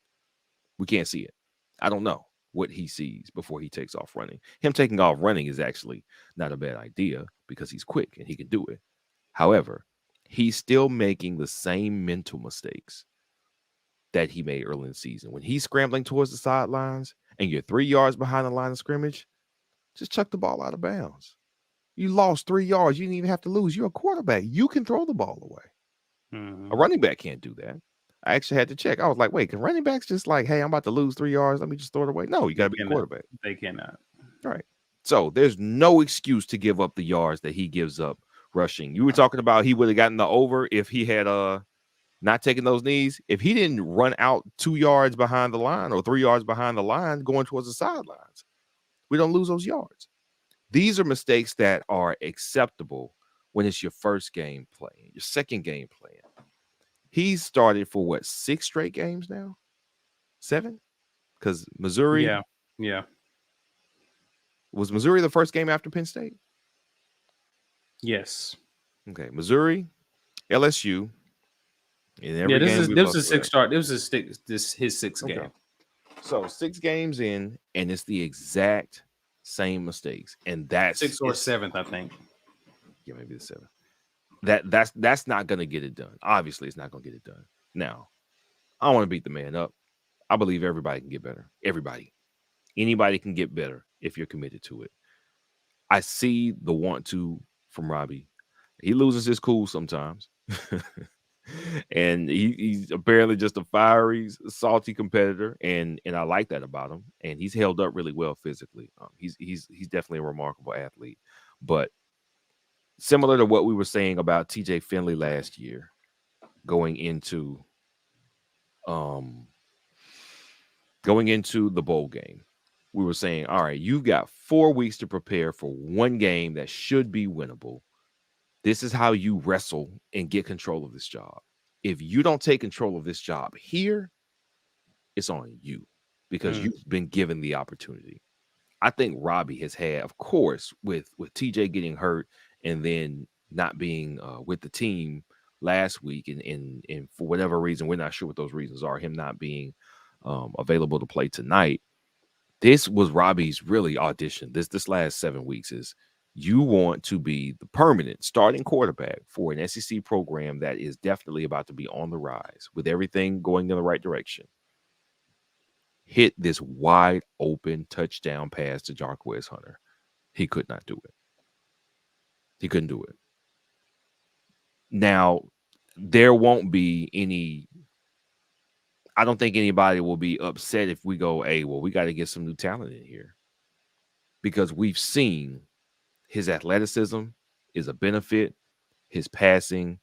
We can't see it. I don't know what he sees before he takes off running. Him taking off running is actually not a bad idea because he's quick and he can do it. However, he's still making the same mental mistakes that he made early in the season. When he's scrambling towards the sidelines and you're 3 yards behind the line of scrimmage, just chuck the ball out of bounds. You lost 3 yards. You didn't even have to lose. You're a quarterback. You can throw the ball away. A running back can't do that. I actually had to check. I was like, wait, can running backs just like, hey, I'm about to lose 3 yards. Let me just throw it away. No, you got to be a quarterback. They cannot. All right. So there's no excuse to give up the yards that he gives up rushing. You were talking about he would have gotten the over if he had not taken those knees. If he didn't run out 2 yards behind the line or 3 yards behind the line going towards the sidelines, we don't lose those yards. These are mistakes that are acceptable when it's your first game playing, your second game playing. He's started for what, 6 straight games now? 7? Because Missouri. Yeah. Was Missouri the first game after Penn State? Yes. Okay. Missouri, LSU. And every this was a 6 start. This was his 6th game. So 6 games in, and it's the exact same mistakes. And that's 6th or 7th, I think. Yeah, maybe the 7th. That's not going to get it done. Obviously, it's not going to get it done. Now, I don't want to beat the man up. I believe everybody can get better. Everybody. Anybody can get better if you're committed to it. I see the want to from Robbie. He loses his cool sometimes. And he's apparently just a fiery, salty competitor. And I like that about him. And he's held up really well physically. He's definitely a remarkable athlete. But similar to what we were saying about TJ Finley last year, going into the bowl game, we were saying, all right, you've got 4 weeks to prepare for one game that should be winnable. This is how you wrestle and get control of this job. If you don't take control of this job here, it's on you because you've been given the opportunity. I think Robbie has had, of course, with TJ getting hurt and then not being with the team last week, and for whatever reason, we're not sure what those reasons are, him not being available to play tonight. This was Robbie's really audition. This last 7 weeks is you want to be the permanent starting quarterback for an SEC program that is definitely about to be on the rise with everything going in the right direction. Hit this wide open touchdown pass to Jarquez Hunter. He could not do it. He couldn't do it. Now, there won't be any. I don't think anybody will be upset if we go, hey, well, we got to get some new talent in here. Because we've seen his athleticism is a benefit. His passing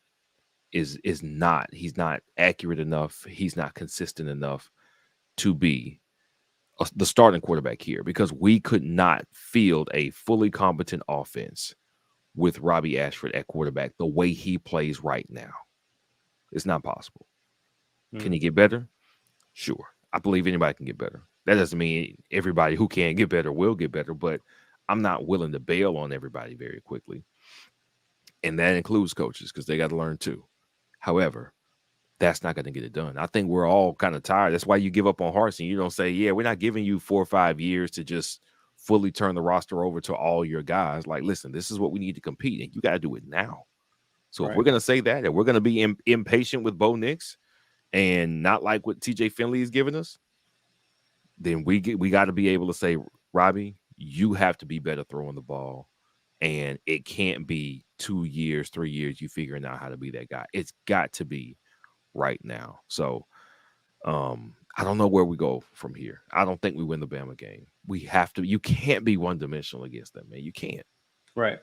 is not. He's not accurate enough. He's not consistent enough to be the starting quarterback here, because we could not field a fully competent offense with Robbie Ashford at quarterback the way he plays right now. It's not possible. Can he get better? Sure. I believe anybody can get better. That doesn't mean everybody who can get better will get better, but I'm not willing to bail on everybody very quickly. And that includes coaches, because they got to learn too. However, that's not going to get it done. I think we're all kind of tired. That's why you give up on Harsin. You don't say, yeah, we're not giving you 4 or 5 years to just fully turn the roster over to all your guys. Like, listen, this is what we need to compete, and you got to do it now. So if we're going to say that, and we're going to be impatient with Bo Nix and not like what TJ Finley is giving us, then we got to be able to say, Robbie, you have to be better throwing the ball, and it can't be 2 years, 3 years you figuring out how to be that guy. It's got to be right now. So I don't know where we go from here. I don't think we win the Bama game. We have to. You can't be one-dimensional against them, man. You can't. Right.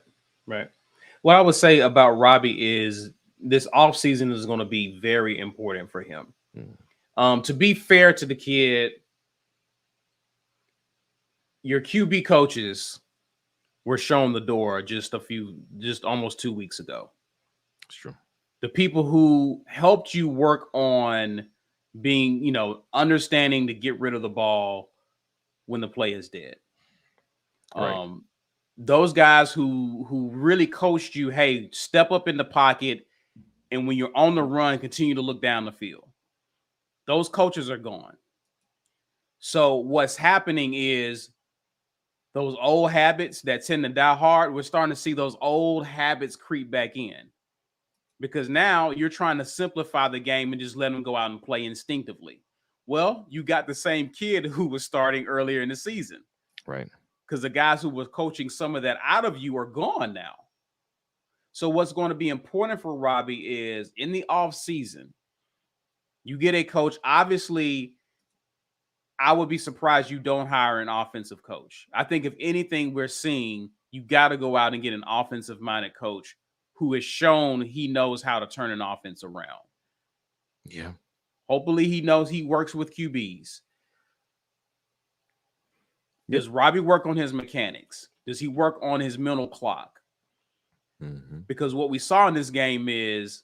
What I would say about Robbie is this offseason is going to be very important for him. To be fair to the kid, your QB coaches were shown the door just almost 2 weeks ago. It's true. The people who helped you work on being, understanding to get rid of the ball when the play is dead. Right. Those guys who really coached you, hey, step up in the pocket, and when you're on the run, continue to look down the field. Those coaches are gone. So what's happening is those old habits that tend to die hard, we're starting to see those old habits creep back in. Because now you're trying to simplify the game and just let them go out and play instinctively. Well, you got the same kid who was starting earlier in the season. Right. Because the guys who were coaching some of that out of you are gone now. So what's going to be important for Robbie is in the offseason, you get a coach. Obviously, I would be surprised you don't hire an offensive coach. I think if anything we're seeing, you got to go out and get an offensive-minded coach who has shown he knows how to turn an offense around. Yeah. Hopefully he knows he works with QBs. Does Robbie work on his mechanics? Does he work on his mental clock? Because what we saw in this game is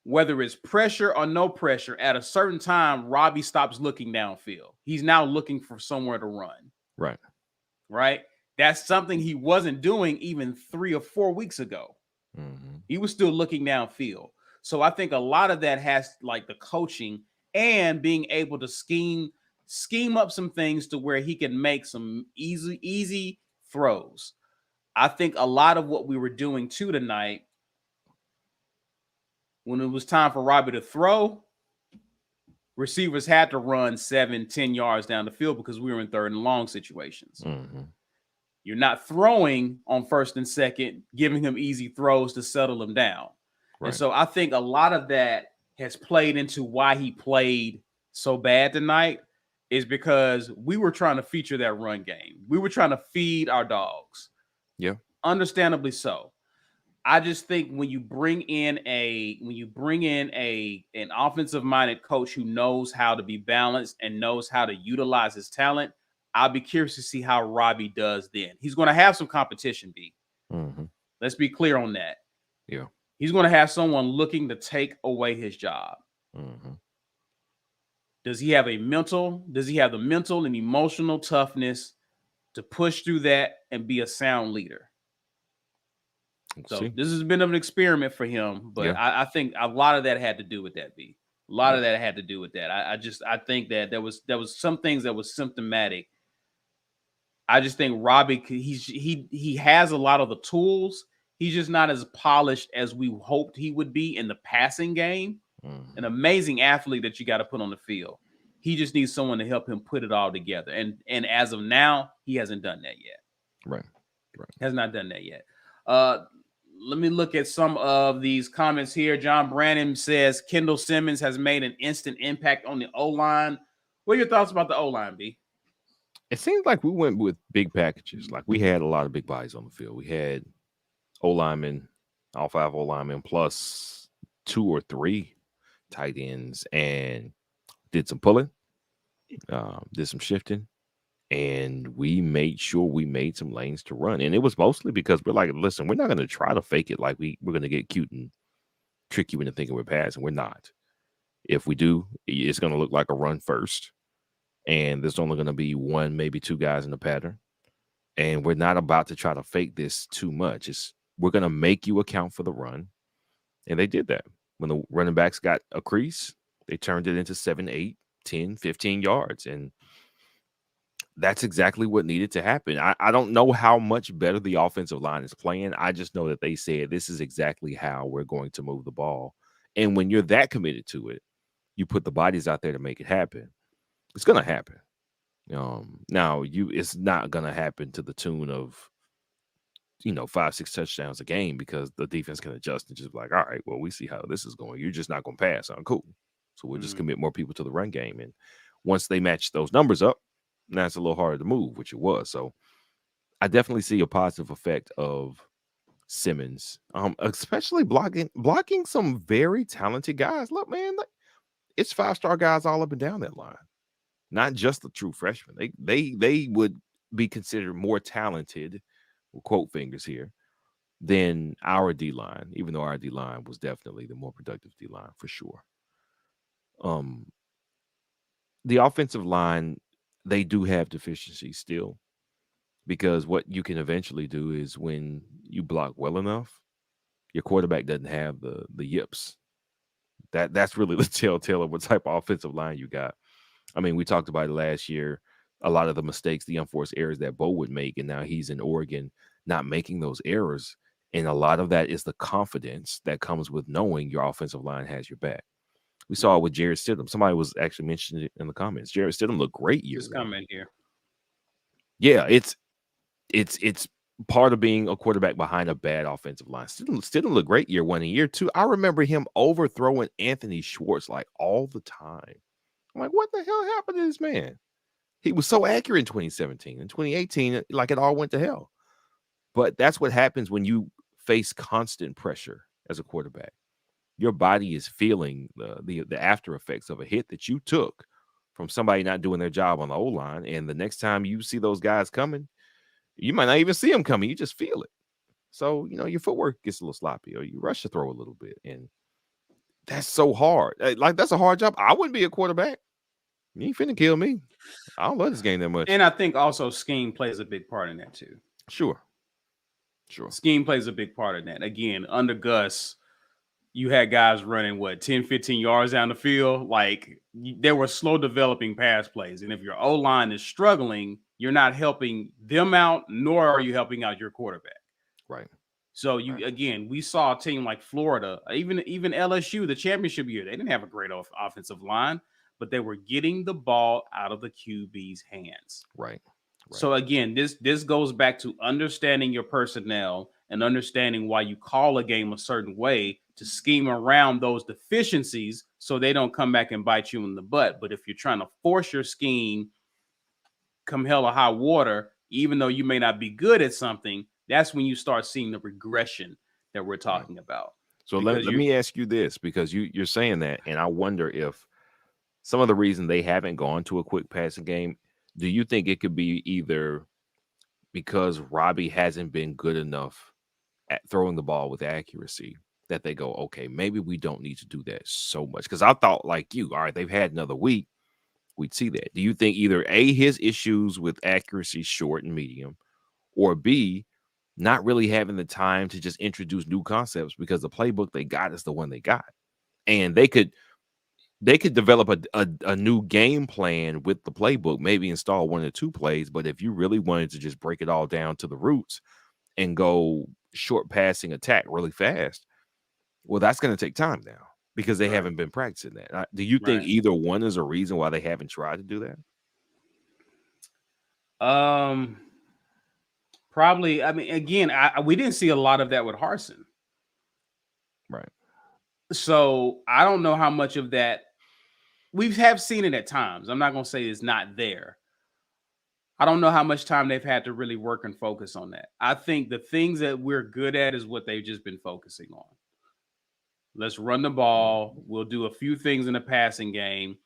whether it's pressure or no pressure, at a certain time, Robbie stops looking downfield. He's now looking for somewhere to run. Right? That's something he wasn't doing even 3 or 4 weeks ago. He was still looking downfield. So I think a lot of that has like the coaching and being able to scheme up some things to where he can make some easy throws. I think a lot of what we were doing too tonight, when it was time for Robbie to throw, receivers had to run 7-10 yards down the field because we were in 3rd and long situations. You're not throwing on 1st and 2nd, giving him easy throws to settle him down. Right. And so I think a lot of that has played into why he played so bad tonight, is because we were trying to feature that run game. We were trying to feed our dogs. Yeah. Understandably so. I just think when you bring in an offensive-minded coach who knows how to be balanced and knows how to utilize his talent, I'll be curious to see how Robbie does then. He's going to have some competition, B. Let's be clear on that. Yeah. He's going to have someone looking to take away his job. Does he have the mental and emotional toughness to push through that and be a sound leader? So this has been an experiment for him, but I think a lot of that had to do with that, B. A lot of that had to do with that. I think that there was some things that was symptomatic. I just think Robbie, he has a lot of the tools. He's just not as polished as we hoped he would be in the passing game. An amazing athlete that you got to put on the field. He just needs someone to help him put it all together. And as of now, he hasn't done that yet. Right. Has not done that yet. Let me look at some of these comments here. John Brannon says Kendall Simmons has made an instant impact on the O-line. What are your thoughts about the O-line, B? It seems like we went with big packages. Like we had a lot of big bodies on the field. We had O-linemen, all 5 O-linemen, plus 2 or 3 tight ends, and did some pulling, did some shifting, and we made sure we made some lanes to run. And it was mostly because we're like, listen, we're not going to try to fake it like we're going to get cute and trick you into thinking we're passing. We're not. If we do, it's going to look like a run first. And there's only going to be 1, maybe 2 guys in the pattern. And we're not about to try to fake this too much. We're going to make you account for the run. And they did that. When the running backs got a crease, they turned it into 7, 8, 10, 15 yards. And that's exactly what needed to happen. I don't know how much better the offensive line is playing. I just know that they said this is exactly how we're going to move the ball. And when you're that committed to it, you put the bodies out there to make it happen. It's going to happen. Now it's not going to happen to the tune of, 5, 6 touchdowns a game, because the defense can adjust and just be like, all right, well, we see how this is going. You're just not going to pass. Cool. So we'll just commit more people to the run game. And once they match those numbers up, now it's a little harder to move, which it was. So I definitely see a positive effect of Simmons, especially blocking some very talented guys. Look, man, it's 5-star guys all up and down that line, not just the true freshmen. They would be considered more talented, we'll quote fingers here, than our D-line, even though our D-line was definitely the more productive D-line for sure. The offensive line, they do have deficiencies still, because what you can eventually do is when you block well enough, your quarterback doesn't have the yips. That's really the telltale of what type of offensive line you got. I mean, we talked about it last year, a lot of the mistakes, the unforced errors that Bo would make, and now he's in Oregon not making those errors. And a lot of that is the confidence that comes with knowing your offensive line has your back. We saw it with Jarrett Stidham. Somebody was actually mentioning it in the comments. Jarrett Stidham looked great year. Just comment here. Yeah, it's part of being a quarterback behind a bad offensive line. Stidham looked great year 1 and year 2. I remember him overthrowing Anthony Schwartz like all the time. I'm like, what the hell happened to this man? He was so accurate in 2017. In 2018, like it all went to hell. But that's what happens when you face constant pressure as a quarterback. Your body is feeling the after effects of a hit that you took from somebody not doing their job on the O-line. And the next time you see those guys coming, you might not even see them coming. You just feel it. So, your footwork gets a little sloppy, or you rush the throw a little bit. And that's so hard. Like, that's a hard job. I wouldn't be a quarterback. You ain't finna kill me. I don't love this game that much. And I think also scheme plays a big part in that too. Sure. Scheme plays a big part in that. Again, under Gus, you had guys running 10, 15 yards down the field. Like, there were slow developing pass plays. And if your O-line is struggling, you're not helping them out, nor are you helping out your quarterback. Right. So again, we saw a team like Florida, even LSU, the championship year, they didn't have a great offensive line, but they were getting the ball out of the QB's hands. Right. So again, this goes back to understanding your personnel and understanding why you call a game a certain way to scheme around those deficiencies so they don't come back and bite you in the butt. But if you're trying to force your scheme, come hell or high water, even though you may not be good at something, that's when you start seeing the regression that we're talking about. So let me ask you this, because you're saying that, and I wonder if some of the reason they haven't gone to a quick passing game, do you think it could be either because Robbie hasn't been good enough at throwing the ball with accuracy that they go, okay, maybe we don't need to do that so much? Because I thought, like you, all right, they've had another week, we'd see that. Do you think either A, his issues with accuracy, short and medium, or B, not really having the time to just introduce new concepts because the playbook they got is the one they got? And they could they could develop a new game plan with the playbook, maybe install 1 or 2 plays. But if you really wanted to just break it all down to the roots and go short passing attack really fast, well, that's going to take time now because they haven't been practicing that. Do you think either one is a reason why they haven't tried to do that? Probably. I mean, again, we didn't see a lot of that with Harsin. Right. So I don't know how much of that we have seen it at times. I'm not going to say it's not there. I don't know how much time they've had to really work and focus on that. I think the things that we're good at is what they've just been focusing on. Let's run the ball. We'll do a few things in the passing game.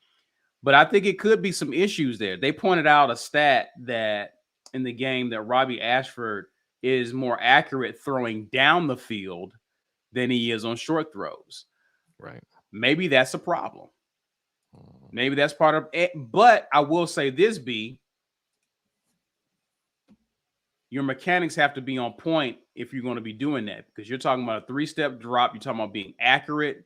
But I think it could be some issues there. They pointed out a stat that in the game that Robbie Ashford is more accurate throwing down the field than he is on short throws. Right. Maybe that's a problem. Maybe that's part of it. But I will say this, B, your mechanics have to be on point if you're going to be doing that, because you're talking about a 3-step drop. You're talking about being accurate.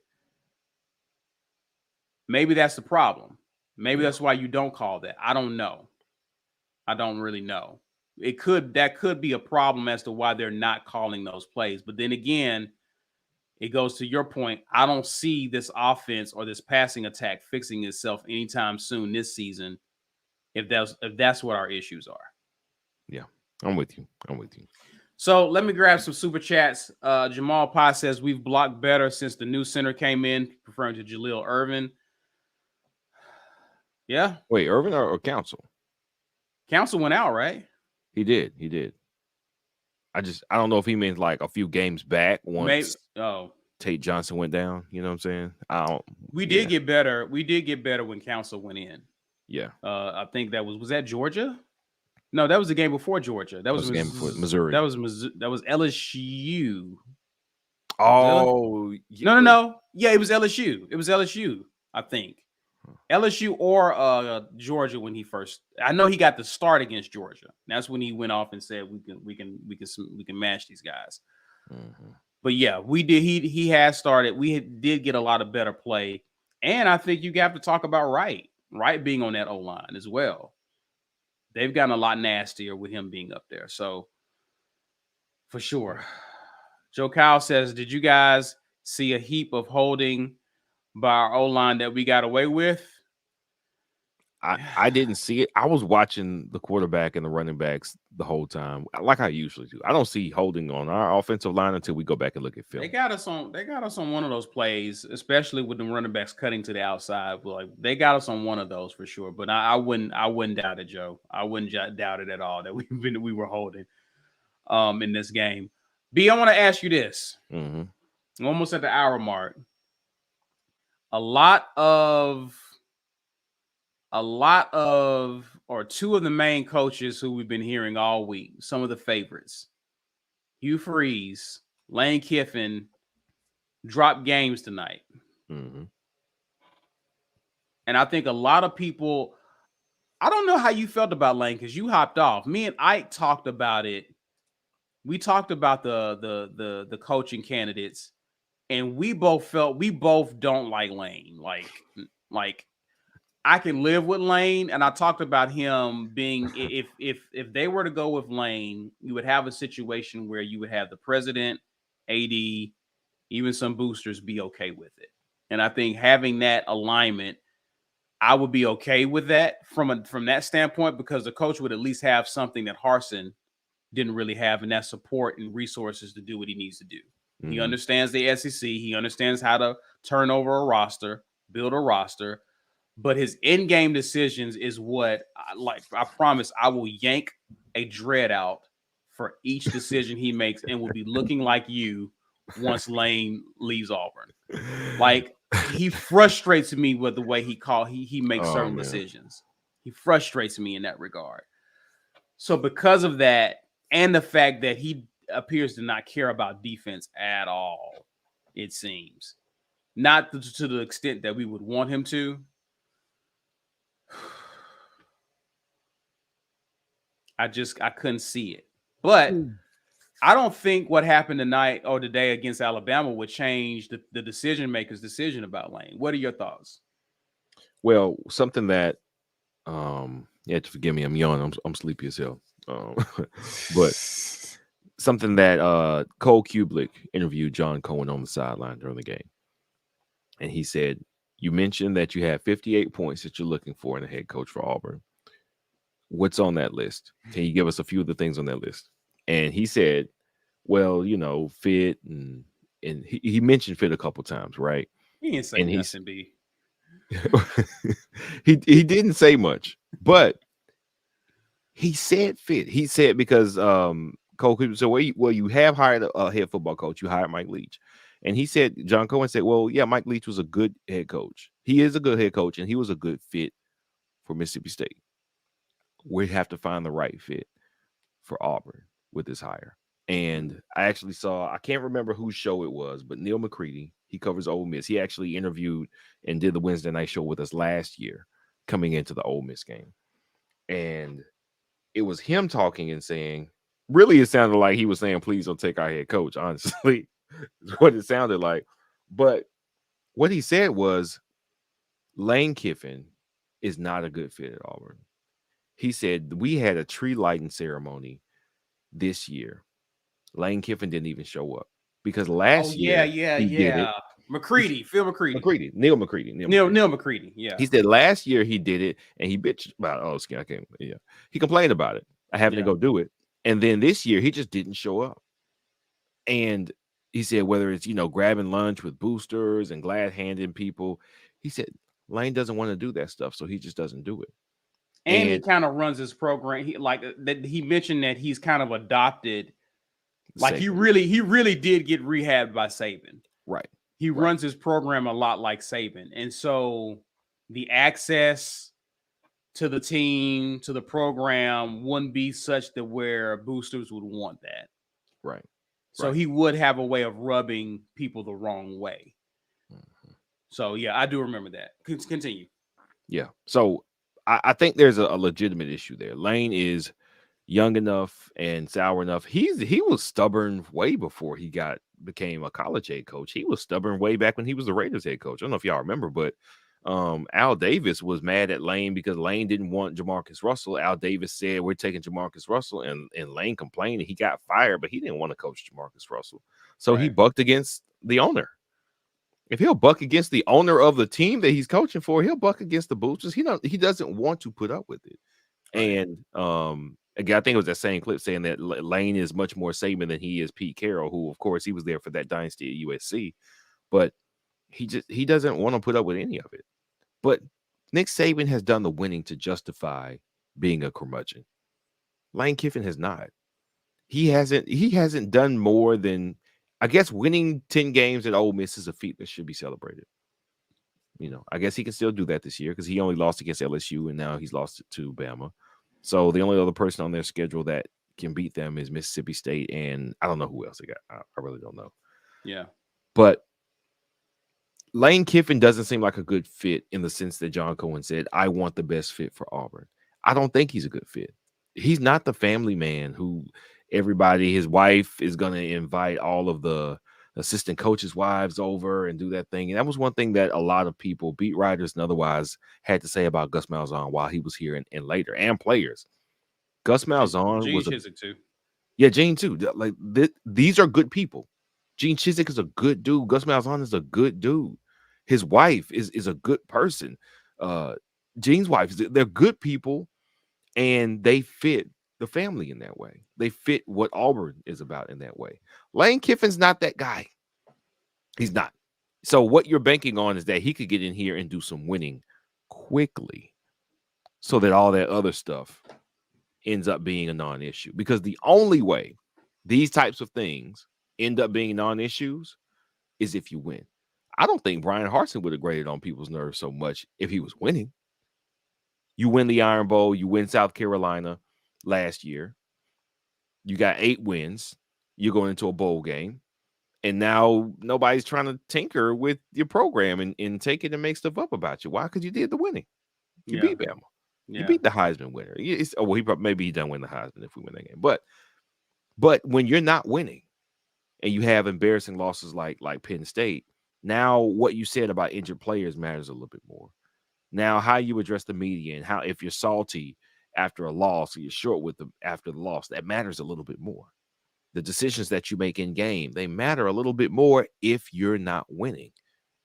Maybe that's the problem. Maybe that's why you don't call that. I don't know. I don't really know. That could be a problem as to why they're not calling those plays. But then again, it goes to your point. I don't see this offense or this passing attack fixing itself anytime soon this season if that's what our issues are. Yeah, I'm with you. So let me grab some super chats. Jamal Pye says we've blocked better since the new center came in, referring to Jaleel Irvin. Yeah. Wait, Irvin or Council? Council went out, right? He did. I don't know if he means like a few games back once Tate Johnson went down. You know what I'm saying? We did get better. We did get better when Council went in. Yeah. I think that was that Georgia? No, that was the game before Georgia. That was the game before Missouri. That was LSU. Oh, no. Yeah, it was LSU. It was LSU, I think. LSU or Georgia when he first. I know he got the start against Georgia. That's when he went off and said we can match these guys. Mm-hmm. But yeah, we did. He has started. We did get a lot of better play, and I think you have to talk about Wright being on that O-line as well. They've gotten a lot nastier with him being up there. So for sure. Joe Kyle says, did you guys see a heap of holding by our O-line that we got away with? I didn't see it. I was watching the quarterback and the running backs the whole time, like I usually do. I don't see holding on our offensive line until we go back and look at film. They got us on one of those plays, especially with the running backs cutting to the outside. Like they got us on one of those for sure. But I wouldn't doubt it, Joe. I wouldn't doubt it at all that we were holding in this game. B, I want to ask you this. Mm-hmm. Almost at the hour mark. A lot of or two of the main coaches who we've been hearing all week, some of the favorites, Hugh Freeze, Lane Kiffin, dropped games tonight. Mm-hmm. And I think a lot of people, I don't know how you felt about Lane because you hopped off. Me and Ike talked about it. We talked about the coaching candidates, and we both don't like Lane. Like I can live with Lane, and I talked about him being if they were to go with Lane, you would have a situation where you would have the president, AD, even some boosters be okay with it. And I think having that alignment, I would be okay with that from that standpoint, because the coach would at least have something that Harsin didn't really have, and that support and resources to do what he needs to do. Mm-hmm. He understands the SEC. He understands how to turn over a roster, build a roster. But his in-game decisions is what I promise I will yank a dread out for each decision he makes and will be looking like you once Lane leaves Auburn. Like, he frustrates me with the way he makes certain decisions. He frustrates me in that regard. So because of that, and the fact that he appears to not care about defense at all, it seems. Not to the extent that we would want him to. I couldn't see it. But I don't think what happened tonight or today against Alabama would change the decision maker's decision about Lane. What are your thoughts? Well, something that you have to forgive me, I'm yawning. I'm sleepy as hell. But something that Cole Kubelik interviewed John Cohen on the sideline during the game. And he said, you mentioned that you have 58 points that you're looking for in a head coach for Auburn. What's on that list? Can you give us a few of the things on that list? And he said, well, fit, and he mentioned fit a couple times, right? He didn't say nothing, B. he didn't say much, but he said fit. He said because Cole Kubelik said, well, you have hired a head football coach. You hired Mike Leach. And he said, John Cohen said, well, yeah, Mike Leach was a good head coach. He is a good head coach, and he was a good fit for Mississippi State. We have to find the right fit for Auburn with this hire. And I actually I can't remember whose show it was, but Neil McCready, he covers Ole Miss. He actually interviewed and did the Wednesday night show with us last year coming into the Ole Miss game. And it was him talking and saying, really, it sounded like he was saying, please don't take our head coach, honestly. Is what it sounded like. But what he said was Lane Kiffin is not a good fit at Auburn. He said we had a tree lighting ceremony this year. Lane Kiffin didn't even show up because last year he did it. McCready, Phil McCready. Neil McCready. Neil McCready. Yeah. He said last year he did it and he bitched about he complained about it. I having to go do it. And then this year he just didn't show up. And he said whether it's, grabbing lunch with boosters and glad handing people, he said Lane doesn't want to do that stuff, so he just doesn't do it. And he kind of runs his program. He mentioned that he's kind of adopted, like Saban. he really did get rehabbed by Saban. Right. He runs his program a lot like Saban. And so the access to the team, to the program wouldn't be such that where boosters would want that. Right. So he would have a way of rubbing people the wrong way. Mm-hmm. So, yeah, I do remember that. Continue. Yeah. So I think there's a legitimate issue there. Lane is young enough and sour enough. He was stubborn way before he became a college head coach. He was stubborn way back when he was the Raiders head coach. I don't know if y'all remember, but Al Davis was mad at Lane because Lane didn't want Jamarcus Russell. Al Davis said, we're taking Jamarcus Russell, and Lane complained and he got fired, but he didn't want to coach Jamarcus Russell. So he bucked against the owner. If he'll buck against the owner of the team that he's coaching for, he'll buck against the boosters. He doesn't want to put up with it. And again, I think it was that same clip saying that Lane is much more Saban than he is Pete Carroll, who, of course, he was there for that dynasty at USC, but he doesn't want to put up with any of it. But Nick Saban has done the winning to justify being a curmudgeon. Lane Kiffin has not. He hasn't done more than, I guess, winning 10 games at Ole Miss is a feat that should be celebrated. I guess he can still do that this year because he only lost against LSU and now he's lost to Bama. So the only other person on their schedule that can beat them is Mississippi State, and I don't know who else they got. I really don't know. Yeah. But Lane Kiffin doesn't seem like a good fit in the sense that John Cohen said, I want the best fit for Auburn. I don't think he's a good fit. He's not the family man who his wife is going to invite all of the assistant coaches' wives over and do that thing. And that was one thing that a lot of people, beat writers and otherwise, had to say about Gus Malzahn while he was here and later, and players. Gus Malzahn Gene Chizik too. Yeah, Gene too. Like these are good people. Gene Chizik is a good dude. Gus Malzahn is a good dude. His wife is a good person. Gene's wife, they're good people, and they fit the family in that way. They fit what Auburn is about in that way. Lane Kiffin's not that guy. He's not. So what you're banking on is that he could get in here and do some winning quickly so that all that other stuff ends up being a non-issue. Because the only way these types of things end up being non-issues is if you win. I don't think Brian Harsin would have grated on people's nerves so much if he was winning. You win the Iron Bowl, you win South Carolina last year. You got 8 wins. You're going into a bowl game. And now nobody's trying to tinker with your program and take it and make stuff up about you. Why? Because you did the winning. You beat Bama. Yeah. You beat the Heisman winner. Maybe he done win the Heisman if we win that game. But when you're not winning and you have embarrassing losses like Penn State, now what you said about injured players matters a little bit more. Now, how you address the media and how if you're salty after a loss or you're short with them after the loss, that matters a little bit more. The decisions that you make in game, they matter a little bit more if you're not winning.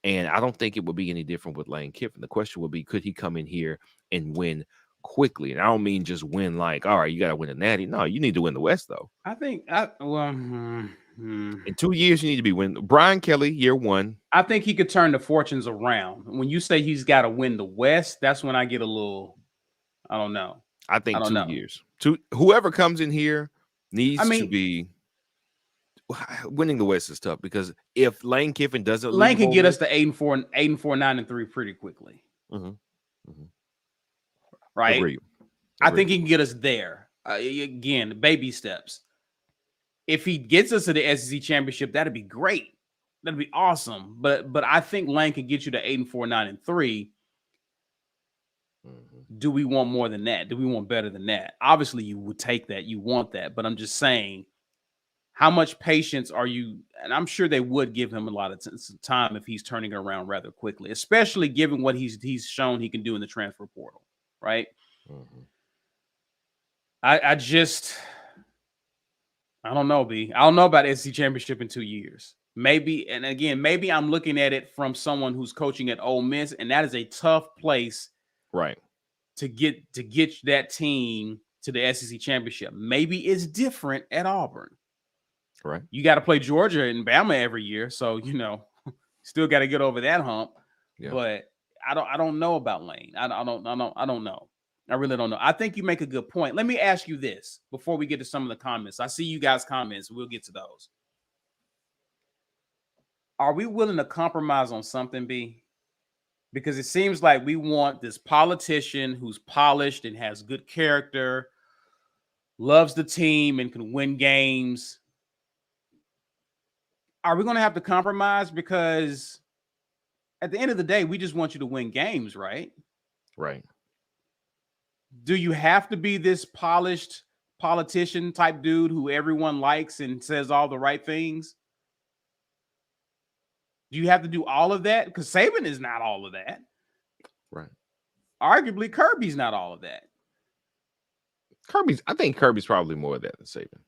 And I don't think it would be any different with Lane Kiffin. The question would be, could he come in here and win quickly? And I don't mean just win like, all right, you got to win a natty. No, you need to win the West, though. I think, in 2 years, you need to be winning. Brian Kelly, year 1. I think he could turn the fortunes around. When you say he's got to win the West, that's when I get a little, I don't know. I think 2 years. Whoever comes in here needs to be winning the West is tough because if Lane Kiffin doesn't, Lane can get us to 8-4, 9-3 pretty quickly. Right? Agreed. I think he can get us there. Again, baby steps. If he gets us to the SEC championship, that'd be great. That'd be awesome. But I think Lane can get you to 8-4, 9-3. Do we want more than that? Do we want better than that? Obviously, you would take that. You want that. But I'm just saying, how much patience are you? And I'm sure they would give him a lot of time if he's turning it around rather quickly, especially given what he's shown he can do in the transfer portal, right? I don't know, B. I don't know about SEC championship in 2 years. Maybe, and again, maybe I'm looking at it from someone who's coaching at Ole Miss, and that is a tough place, right, to get that team to the SEC championship. Maybe it's different at Auburn. Right. You got to play Georgia and Bama every year, so still got to get over that hump. Yeah. But I don't know about Lane. I don't know. I really don't know. I think you make a good point. Let me ask you this before we get to some of the comments. I see you guys' comments. We'll get to those. Are we willing to compromise on something, B? Because it seems like we want this politician who's polished and has good character, loves the team and can win games. Are we going to have to compromise? Because at the end of the day, we just want you to win games, right? Right. Do you have to be this polished politician type dude who everyone likes and says all the right things? Do you have to do all of that? Because Saban is not all of that. Right. Arguably, Kirby's not all of that. I think Kirby's probably more of that than Saban.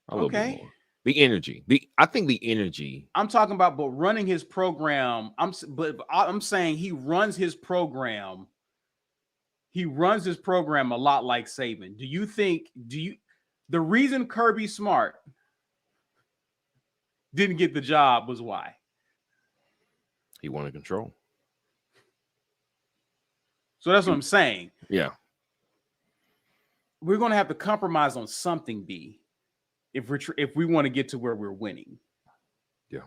A little bit more. The energy. I think the energy. I'm talking about, but running his program. I'm saying he runs his program. He runs his program a lot like Saban. The reason Kirby Smart didn't get the job was why? He wanted control. So that's what I'm saying. Yeah. We're going to have to compromise on something, B, if we want to get to where we're winning. Yeah.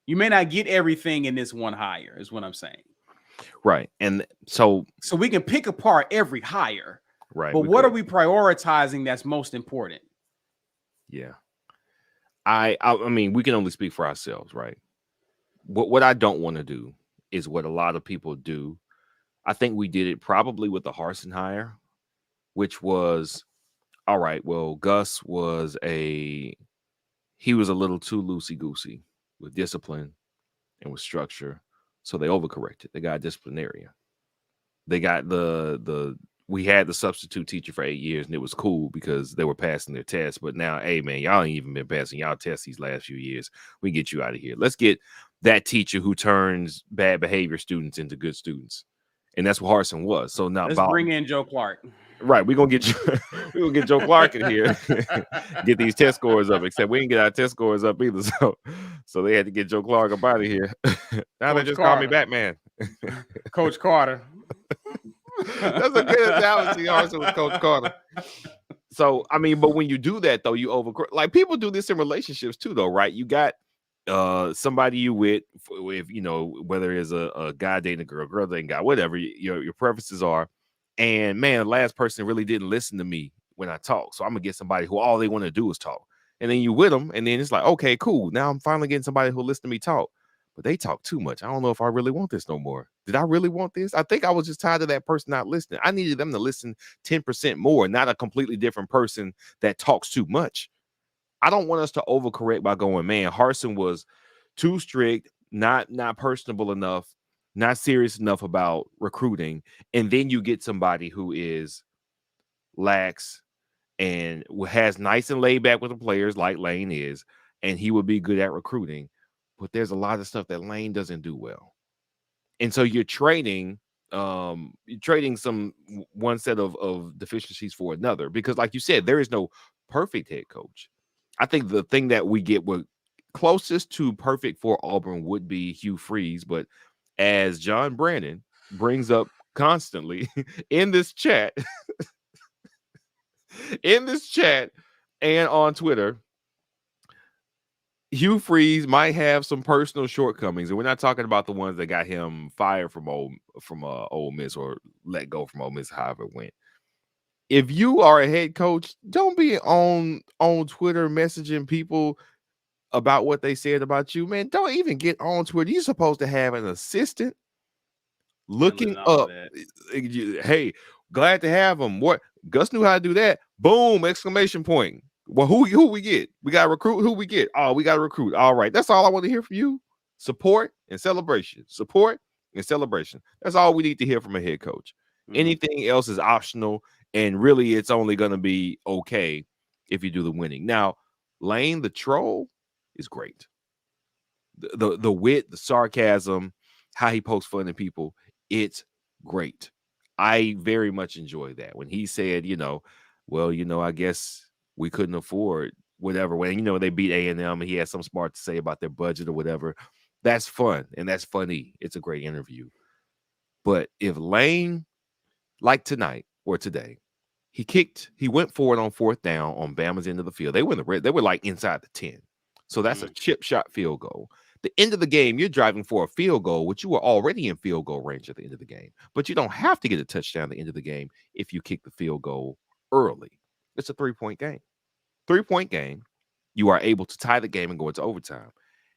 You may not get everything in this one hire, is what I'm saying. Right. And so we can pick apart every hire. Right. But what are we prioritizing that's most important? Yeah. I mean, we can only speak for ourselves, right? What I don't want to do is what a lot of people do. I think we did it probably with the Harsin hire, which was, all right, well, Gus was he was a little too loosey-goosey with discipline and with structure. So they overcorrected. They got a disciplinarian. They got we had the substitute teacher for 8 years, and it was cool because they were passing their tests. But now, hey, man, y'all ain't even been passing y'all tests these last few years. We can get you out of here. Let's get that teacher who turns bad behavior students into good students. And that's what Harsin was. So now let's bring in Joe Clark. Right. We're gonna get Joe Clark in here, get these test scores up, except we didn't get our test scores up either. So they had to get Joe Clark up out of here. Now they just call me Batman. Coach Carter. That's a good analogy. Also with Coach Carter. So I mean, but when you do that though, you like people do this in relationships too, though, right? You got somebody you with, if whether it's a guy dating a girl dating a guy, whatever your preferences are. And man, the last person really didn't listen to me when I talk. So I'm gonna get somebody who all they want to do is talk. And then you with them, and then it's like, okay, cool. Now I'm finally getting somebody who'll listen to me talk. But they talk too much. I don't know if I really want this no more. Did I really want this? I think I was just tired of that person not listening. I needed them to listen 10% more, not a completely different person that talks too much. I don't want us to overcorrect by going, man, Harsin was too strict, not personable enough. not serious enough about recruiting, and then you get somebody who is lax and has nice and laid back with the players like Lane is, and he would be good at recruiting. But there's a lot of stuff that Lane doesn't do well. And so you're trading some one set of deficiencies for another, because like you said, there is no perfect head coach. I think the thing that we get what closest to perfect for Auburn would be Hugh Freeze, but as John Brandon brings up constantly in this chat, and on Twitter, Hugh Freeze might have some personal shortcomings, and we're not talking about the ones that got him fired from Ole Miss or let go from Ole Miss, however it went. If you are a head coach, don't be on Twitter messaging people about what they said about you, man. Don't even get on Twitter. You're supposed to have an assistant looking up. Hey, glad to have him. What Gus knew how to do that. Boom! Exclamation point. Well, who we get? We got to recruit. Who we get? Oh, we got to recruit. All right. That's all I want to hear from you. Support and celebration. Support and celebration. That's all we need to hear from a head coach. Anything else is optional, and really it's only going to be okay if you do the winning. Now, Lane the troll is great. The wit, the sarcasm, how he pokes fun at people, it's great. I very much enjoy that. When he said, I guess we couldn't afford whatever. When, they beat A&M and he had some smart to say about their budget or whatever. That's fun and that's funny. It's a great interview. But if Lane, like tonight or today, he went forward on fourth down on Bama's end of the field. They were like inside the 10. So that's a chip shot field goal. The end of the game, you're driving for a field goal, which you were already in field goal range at the end of the game. But you don't have to get a touchdown at the end of the game if you kick the field goal early. It's a 3-point game. 3-point game. You are able to tie the game and go into overtime.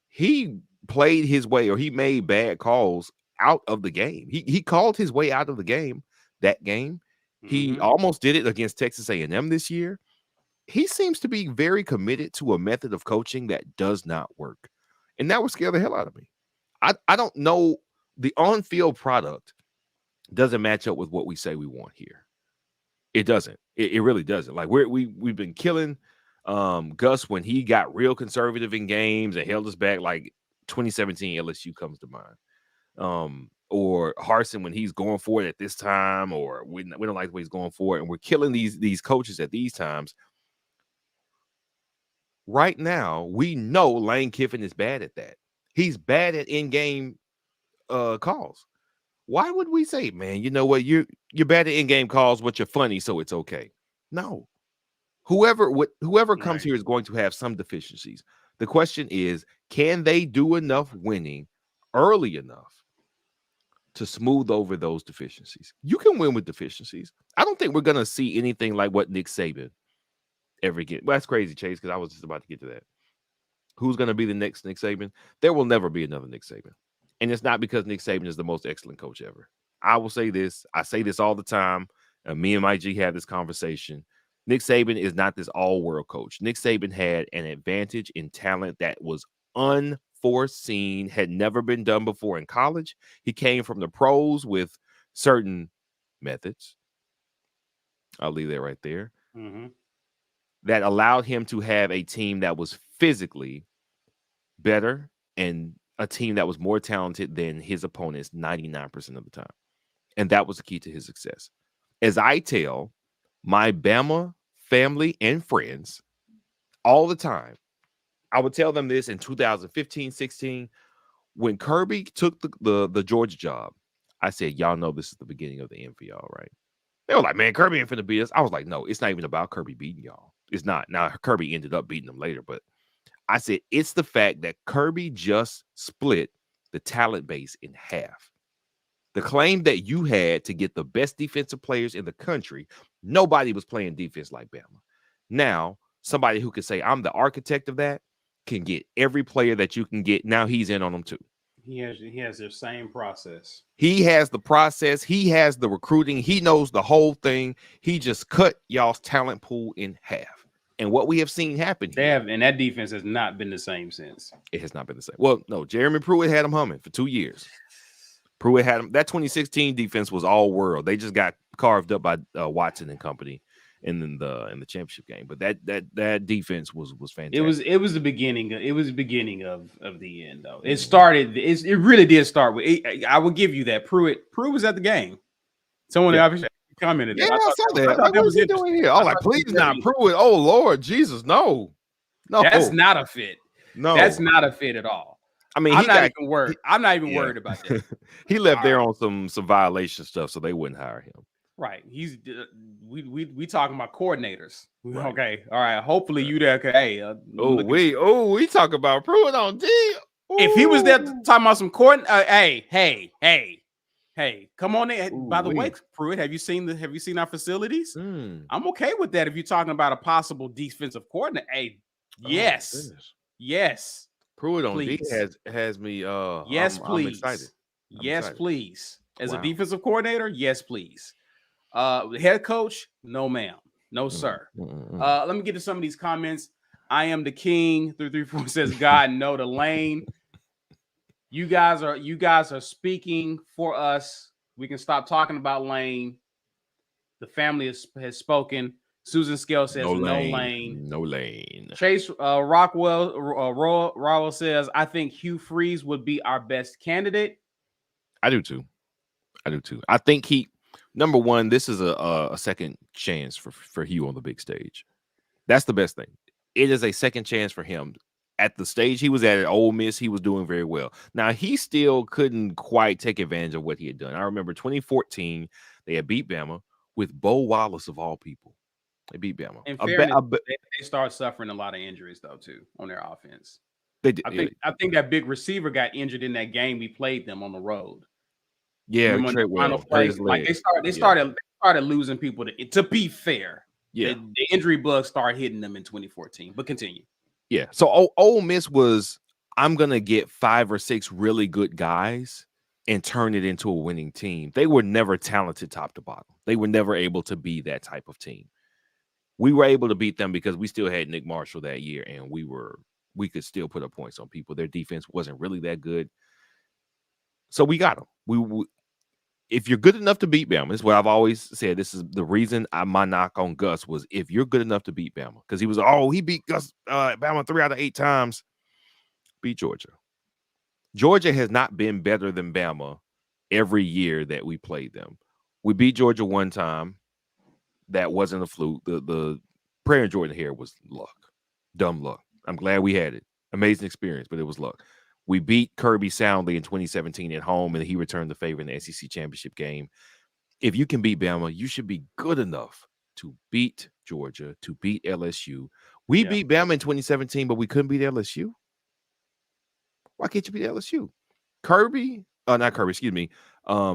He played his way, or he made bad calls out of the game. He called his way out of the game, that game. He almost did it against Texas A&M this year. He seems to be very committed to a method of coaching that does not work. And that would scare the hell out of me. I don't know. The on-field product doesn't match up with what we say we want here. It doesn't. It really doesn't. Like we've been killing Gus when he got real conservative in games and held us back. Like 2017 LSU comes to mind. Or Harsin when he's going for it at this time, or we don't like the way he's going for it, and we're killing these coaches at these times. Right now, we know Lane Kiffin is bad at that. He's bad at in-game calls. Why would we say, man, you know what, you're bad at in-game calls, but you're funny, so it's okay? No. Whoever comes here is going to have some deficiencies. The question is, can they do enough winning early enough to smooth over those deficiencies? You can win with deficiencies. I don't think we're going to see anything like what Nick Saban ever get. Well, that's crazy, Chase, because I was just about to get to that. Who's going to be the next Nick Saban? There will never be another Nick Saban. And it's not because Nick Saban is the most excellent coach ever. I will say this. I say this all the time. And me and Mike G have this conversation. Nick Saban is not this all-world coach. Nick Saban had an advantage in talent that was unforeseen, had never been done before in college. He came from the pros with certain methods. I'll leave that right there. That allowed him to have a team that was physically better and a team that was more talented than his opponents 99% of the time. And that was the key to his success. As I tell my Bama family and friends all the time, I would tell them this in 2015, 16, when Kirby took the Georgia job. I said, y'all know this is the beginning of the end for y'all, right? They were like, man, Kirby ain't finna beat us. I was like, no, it's not even about Kirby beating y'all. It's not. Now, Kirby ended up beating them later, but I said, it's the fact that Kirby just split the talent base in half. The claim that you had to get the best defensive players in the country, nobody was playing defense like Bama. Now, somebody who could say, I'm the architect of that, can get every player that you can get. Now he's in on them too. He has their same process. He has the process. He has the recruiting. He knows the whole thing. He just cut y'all's talent pool in half. And what we have seen happen here, and that defense has not been the same since. It has not been the same. Well, no, Jeremy Pruitt had him humming for 2 years. Pruitt had him. That 2016 defense was all world. They just got carved up by Watson and company in the championship game. But that defense was fantastic. It was the beginning. It was the beginning of the end, though. It started. It really did start with. I will give you that. Pruitt was at the game. Someone obviously commented. Yeah, I saw that. Like, what was he doing here? I was like, please not Pruitt. Oh Lord Jesus, no. That's not a fit. No, that's not a fit at all. I mean, I'm not even worried. I'm not even worried about that. He left there on some violation stuff, so they wouldn't hire him. Right. He's we talking about coordinators. Right. Okay. All right. Hopefully you there. Hey. We talk about Pruitt on D. If he was there talking about some hey, come on in. By the way, Pruitt, have you seen our facilities? I'm okay with that. If you're talking about a possible defensive coordinator, hey, yes. Pruitt on D has me. Yes, please. I'm excited. Yes, please. As a defensive coordinator, yes, please. Head coach, no, ma'am, no, sir. Let me get to some of these comments. I am the king. 334 says, God, no to Lane. You guys are speaking for us. We can stop talking about Lane. The family has spoken. Susan Scale says, no Lane. No Lane. Chase Rowell says, I think Hugh Freeze would be our best candidate. I do too. I think number one, this is a second chance for Hugh on the big stage. That's the best thing. It is a second chance for him. At the stage he was at Ole Miss, he was doing very well. Now, he still couldn't quite take advantage of what he had done. I remember 2014, they had beat Bama with Bo Wallace of all people. They beat Bama. In fairness, they start suffering a lot of injuries, though, too, on their offense. They did. I think that big receiver got injured in that game we played them on the road. Yeah, they started losing people. To be fair, the injury bug started hitting them in 2014. But continue. Yeah, so Ole Miss was, I'm gonna get 5 or 6 really good guys and turn it into a winning team. They were never talented top to bottom. They were never able to be that type of team. We were able to beat them because we still had Nick Marshall that year, and we could still put up points on people. Their defense wasn't really that good, so we got them. If you're good enough to beat Bama, this is what I've always said. This is the reason my knock on Gus was if you're good enough to beat Bama, because he beat Gus Bama 3 out of 8 times. Beat Georgia. Georgia has not been better than Bama every year that we played them. We beat Georgia one time. That wasn't a fluke. The prayer in Jordan hair was luck, dumb luck. I'm glad we had it. Amazing experience, but it was luck. We beat Kirby soundly in 2017 at home, and he returned the favor in the SEC championship game. If you can beat Bama, you should be good enough to beat Georgia, to beat LSU. We beat Bama in 2017, but we couldn't beat LSU. Why can't you beat LSU?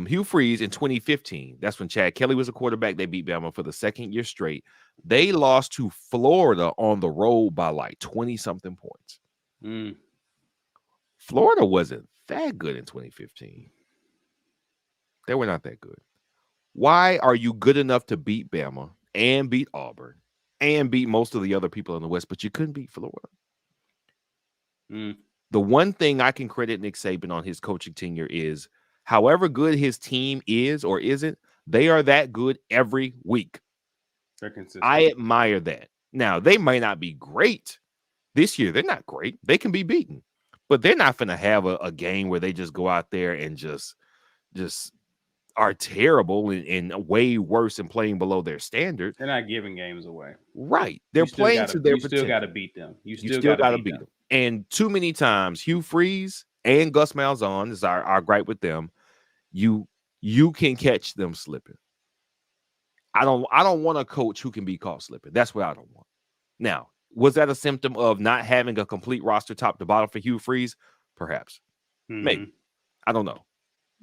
Hugh Freeze in 2015. That's when Chad Kelly was a quarterback. They beat Bama for the second year straight. They lost to Florida on the road by like 20-something points. Florida wasn't that good in 2015. They were not that good. Why are you good enough to beat Bama and beat Auburn and beat most of the other people in the West, but you couldn't beat Florida? The one thing I can credit Nick Saban on his coaching tenure is however good his team is or isn't, they are that good every week. They're consistent. I admire that. Now, they may not be great. This year, they're not great. They can be beaten. But they're not going to have a game where they just go out there and just are terrible and way worse and playing below their standard. They're not giving games away. Right. They're playing to their potential. You still got to beat them. You still got to beat them. And too many times, Hugh Freeze and Gus Malzahn is our gripe with them. You can catch them slipping. I don't want a coach who can be caught slipping. That's what I don't want. Now, was that a symptom of not having a complete roster top to bottom for Hugh Freeze? Perhaps. Maybe. I don't know.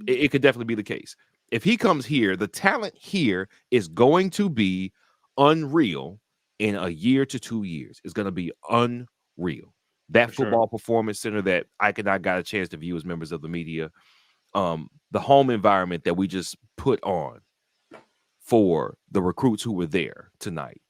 It could definitely be the case. If he comes here, the talent here is going to be unreal in a year to 2 years. It's going to be unreal. That football performance center that Ike and I got a chance to view as members of the media, the home environment that we just put on for the recruits who were there tonight,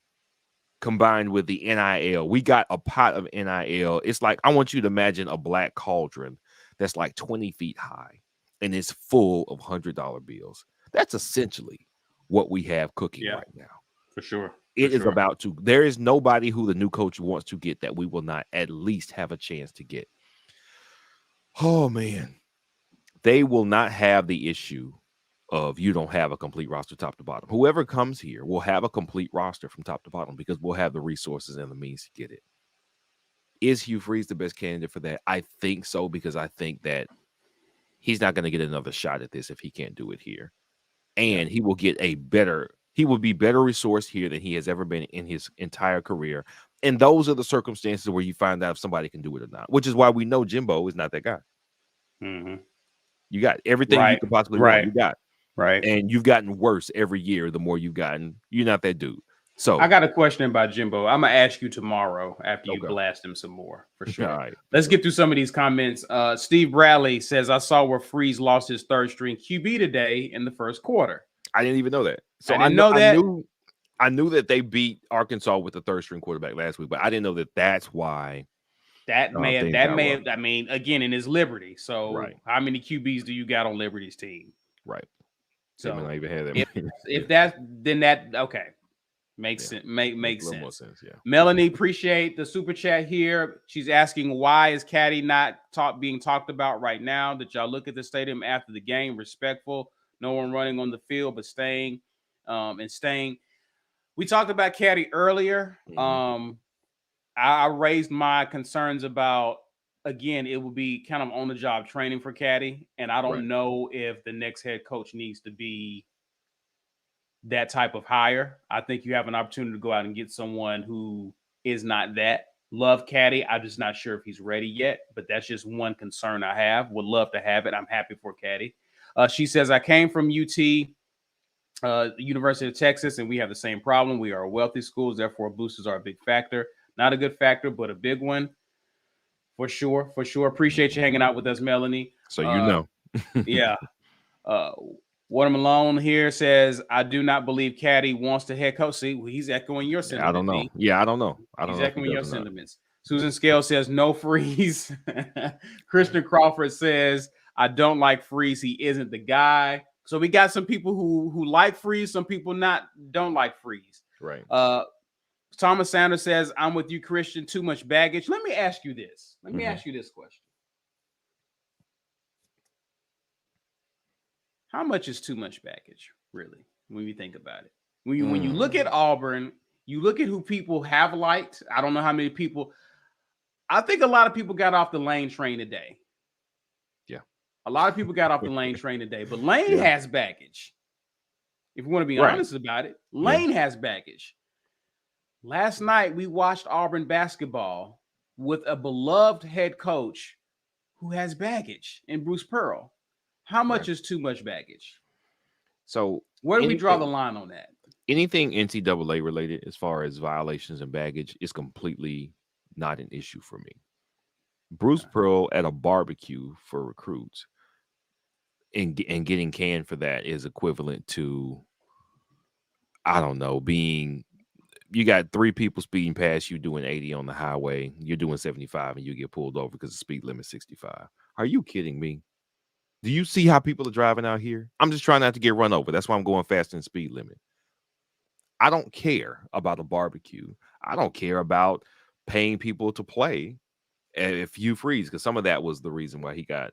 combined with the NIL. We got a pot of NIL. It's like, I want you to imagine a black cauldron that's like 20 feet high. and it's full of $100 bills. That's essentially what we have cooking right now. For sure. It is about to. There is nobody who the new coach wants to get that we will not at least have a chance to get. Oh, man. They will not have the issue of you don't have a complete roster top to bottom. Whoever comes here will have a complete roster from top to bottom because we'll have the resources and the means to get it. Is Hugh Freeze the best candidate for that? I think so, because I think that he's not going to get another shot at this if he can't do it here. And he will get he will be better resourced here than he has ever been in his entire career. And those are the circumstances where you find out if somebody can do it or not, which is why we know Jimbo is not that guy. Mm-hmm. You got everything you could possibly want. You got. Right. And you've gotten worse every year. The more you've gotten, you're not that dude. So I got a question about Jimbo. I'm going to ask you tomorrow after you blast him some more, for sure. All right. Let's get through some of these comments. Steve Bradley says, I saw where Freeze lost his third string QB today in the first quarter. I didn't even know that. So I didn't know that. I knew that they beat Arkansas with the third string quarterback last week, but I didn't know that that's why. That may have, I mean, again, in his Liberty. So how many QBs do you got on Liberty's team? Right. So I even had that. if that, then that, okay. Makes sense. Makes sense. More sense. Yeah. Melanie, appreciate the super chat here. She's asking, why is Caddy not being talked about right now? That y'all look at the stadium after the game, respectful, no one running on the field, but staying. We talked about Caddy earlier. Mm-hmm. I raised my concerns about, again, it will be kind of on the job training for Caddy, and I don't know if the next head coach needs to be that type of hire. I think you have an opportunity to go out and get someone who is not that. Love Caddy. I'm just not sure if he's ready yet, but that's just one concern I have. Would love to have it. I'm happy for Caddy. She says, I came from UT, University of Texas, and we have the same problem. We are a wealthy school, therefore boosters are a big factor. Not a good factor, but a big one. For sure. Appreciate you hanging out with us, Melanie. So you know. Yeah. Water Malone here says, I do not believe Caddy wants to head coach. See, he's echoing your sentiments. I don't know. Yeah, I don't know. He's echoing your sentiments. Susan Scale says, no Freeze. Christian Crawford says, I don't like Freeze. He isn't the guy. So we got some people who like Freeze, some people don't like Freeze. Right. Thomas Sanders says, I'm with you, Christian. Too much baggage. Let me ask you this. Ask you this question. How much is too much baggage, really, when you think about it? When you look at Auburn, you look at who people have liked. I don't know how many people. I think a lot of people got off the Lane train today. Yeah. A lot of people got off the Lane train today. But Lane has baggage. If we want to be honest about it, Lane has baggage. Last night, we watched Auburn basketball with a beloved head coach who has baggage in Bruce Pearl. How much is too much baggage? So where do we draw the line on that? Anything NCAA related as far as violations and baggage is completely not an issue for me. Bruce Pearl at a barbecue for recruits and getting canned for that is equivalent to, I don't know, you got 3 people speeding past you doing 80 on the highway. You're doing 75 and you get pulled over because the speed limit is 65. Are you kidding me? Do you see how people are driving out here? I'm just trying not to get run over. That's why I'm going faster than speed limit. I don't care about a barbecue. I don't care about paying people to play if you freeze, because some of that was the reason why he got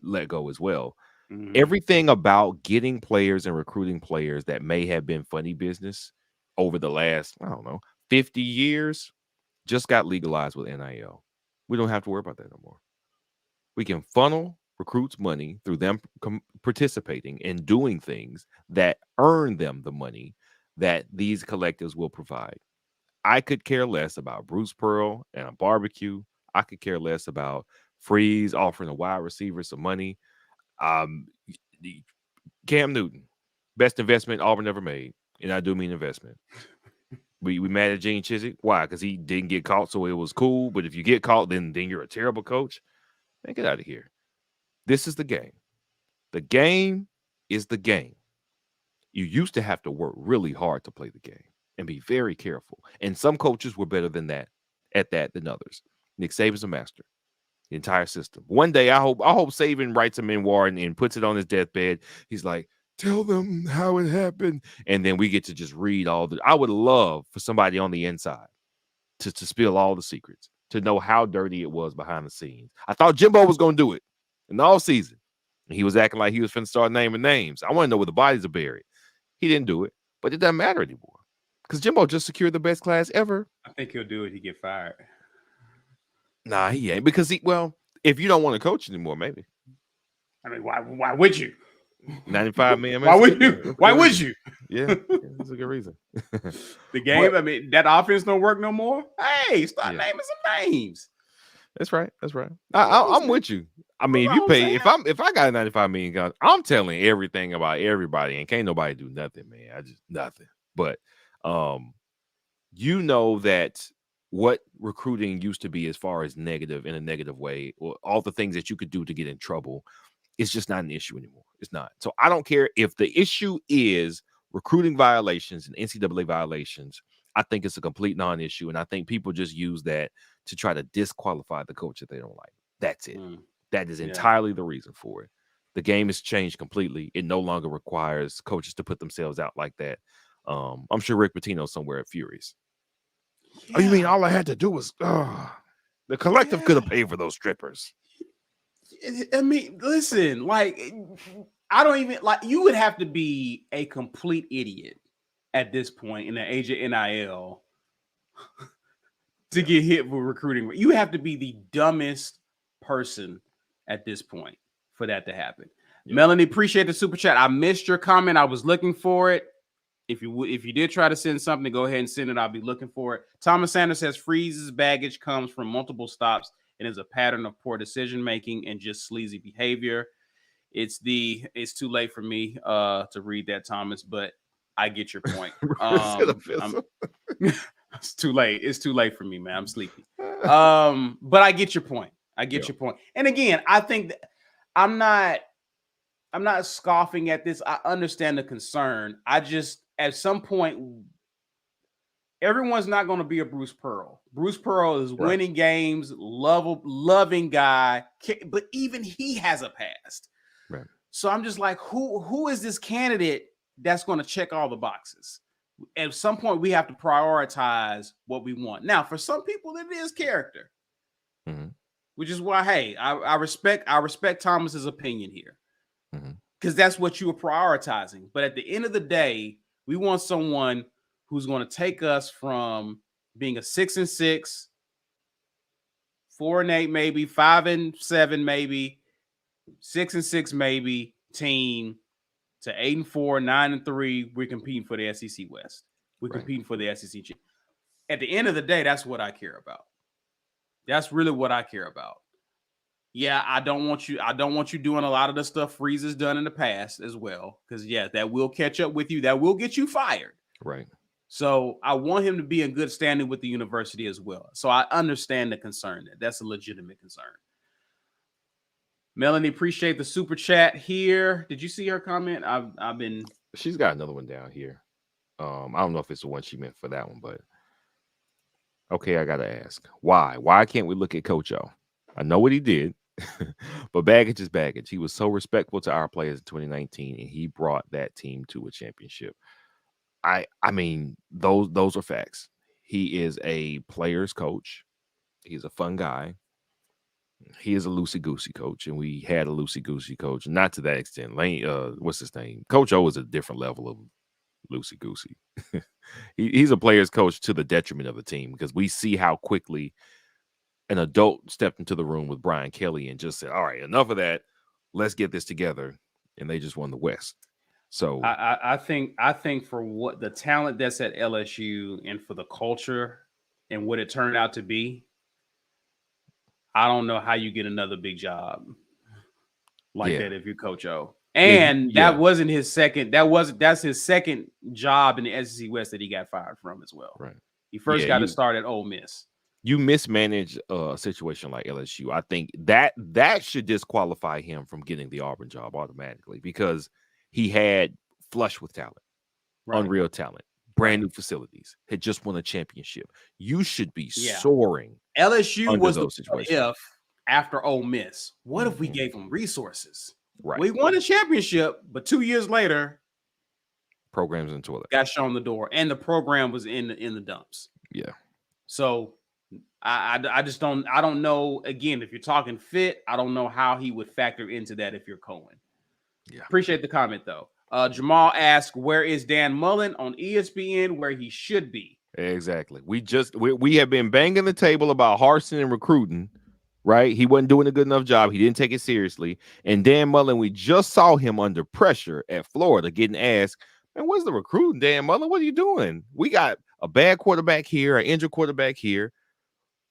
let go as well. Mm-hmm. Everything about getting players and recruiting players that may have been funny business over the last, 50 years just got legalized with NIL. We don't have to worry about that no more. We can funnel recruits money through them participating and doing things that earn them the money that these collectives will provide. I could care less about Bruce Pearl and a barbecue. I could care less about Freeze offering a wide receiver some money. Cam Newton, best investment Auburn ever made. And I do mean investment. We mad at Gene Chizik. Why? Because he didn't get caught, so it was cool. But if you get caught, then you're a terrible coach. Man, get out of here. This is the game. The game is the game. You used to have to work really hard to play the game and be very careful. And some coaches were better than that than others. Nick Saban's a master. The entire system. One day, I hope Saban writes a memoir and puts it on his deathbed. He's like, tell them how it happened. And then we get to just read all the. I would love for somebody on the inside to spill all the secrets, to know how dirty it was behind the scenes. I thought Jimbo was going to do it in the offseason. He was acting like he was finna start naming names. I want to know where the bodies are buried. He didn't do it, but it doesn't matter anymore because Jimbo just secured the best class ever. I think he'll do it. He get fired. Nah, he ain't because if you don't want to coach anymore, maybe. I mean, why would you? 95 million. Why would you? Why would you? Yeah, that's a good reason. The game, I mean, that offense don't work no more. Hey, start naming some names. That's right. That's right. I'm with you. I mean, if you pay, if I got 95 million guys, I'm telling everything about everybody, and can't nobody do nothing, man. I just nothing. But you know that what recruiting used to be as far as negative in a negative way, or all the things that you could do to get in trouble, it's just not an issue anymore. It's not. So I don't care if the issue is recruiting violations and NCAA violations. I think it's a complete non-issue, and I think people just use that to try to disqualify the coach that they don't like. That's it. That is entirely the reason for it. The game has changed completely. It no longer requires coaches to put themselves out like that. I'm sure Rick Pitino's somewhere furious. Yeah. Oh, you mean all I had to do was the collective could have paid for those strippers? I mean, listen, like, I don't even like, you would have to be a complete idiot at this point in the age of NIL to get hit with recruiting. You have to be the dumbest person at this point for that to happen. Yeah. Melanie, appreciate the super chat. I missed your comment. I was looking for it. If you did try to send something, go ahead and send it. I'll be looking for it. Thomas Sanders says Freeze's baggage comes from multiple stops and is a pattern of poor decision making and just sleazy behavior. It's too late for me to read that, Thomas, but I get your point. It's too late. It's too late for me, man. I'm sleepy. But I get your point. Your point. And again, I think that I'm not scoffing at this. I understand the concern. I just, at some point, everyone's not going to be a Bruce Pearl. Bruce Pearl is winning games, loving guy, but even he has a past. Right. So I'm just like, who is this candidate that's going to check all the boxes? At some point, we have to prioritize what we want. Now, for some people, it is character, which is why, hey, I respect Thomas's opinion here, because that's what you are prioritizing. But at the end of the day, we want someone who's going to take us from being a 6-6, 4-8, maybe 5-7, maybe 6-6, maybe team to 8-4, 9-3. We're competing for the SEC West. We're competing for the SEC. At the end of the day, that's what I care about. That's really what I care about. Yeah, I don't want you doing a lot of the stuff Freeze has done in the past as well, because that will catch up with you. That will get you fired. Right. So I want him to be in good standing with the university as well. So I understand the concern. That's a legitimate concern. Melanie, appreciate the super chat here. Did you see her comment? She's got another one down here. I don't know if it's the one she meant for that one, but okay, I gotta ask. Why can't we look at Coach O? I know what he did, but baggage is baggage. He was so respectful to our players in 2019, and he brought that team to a championship. I mean, those are facts. He is a player's coach. He's a fun guy. He is a loosey-goosey coach, and we had a loosey-goosey coach. Not to that extent. Lane, what's his name? Coach O is a different level of loosey-goosey. He's a player's coach to the detriment of the team, because we see how quickly an adult stepped into the room with Brian Kelly and just said, all right, enough of that. Let's get this together. And they just won the West. So I think for what the talent that's at LSU and for the culture and what it turned out to be, I don't know how you get another big job like that if you're Coach O. And that wasn't his second. That's his second job in the SEC West that he got fired from as well. Right. He first got to start at Ole Miss. You mismanage a situation like LSU. I think that should disqualify him from getting the Auburn job automatically, because he had flush with talent, unreal talent, brand new facilities, had just won a championship. You should be soaring. LSU was those situations. If after Ole Miss. What if we gave him resources? Right. We won a championship, but 2 years later, programs in the toilet. got shown the door, and the program was in the dumps. Yeah. So I just don't know. Again, if you're talking fit, I don't know how he would factor into that if you're Cohen. Yeah. Appreciate the comment though. Jamal asked, where is Dan Mullen? On ESPN, where he should be. Exactly. We have been banging the table about Harsin and recruiting, right? He wasn't doing a good enough job. He didn't take it seriously. And Dan Mullen, we just saw him under pressure at Florida getting asked, man, where's the recruiting, Dan Mullen? What are you doing? We got a bad quarterback here, an injured quarterback here.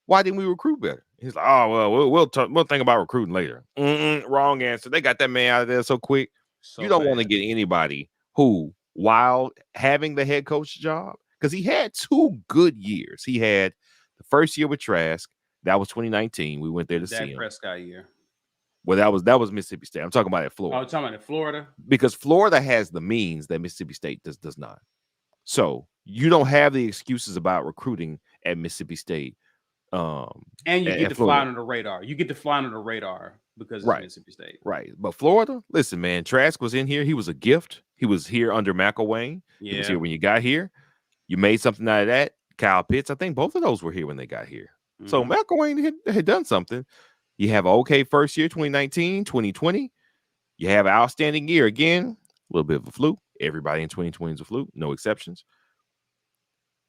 Why didn't we recruit better? He's like, oh, well, we'll think about recruiting later. Wrong answer. They got that man out of there so quick. So you don't want to get anybody who, while having the head coach job, because he had 2 good years. He had the first year with Trask. That was 2019. We went there to see him. Prescott year. Well, that was Mississippi State. I'm talking about at Florida. Oh, talking about at Florida? Because Florida has the means that Mississippi State does not. So you don't have the excuses about recruiting at Mississippi State. And you get to fly under the radar. You get to fly under the radar because of Mississippi State. Right. But Florida, listen, man, Trask was in here. He was a gift. He was here under McElwain. Yeah. He was here when you got here. You made something out of that. Kyle Pitts, I think both of those were here when they got here. Mm-hmm. So McElwain had done something. You have an okay first year, 2019, 2020. You have an outstanding year. Again, a little bit of a fluke. Everybody in 2020 is a fluke. No exceptions.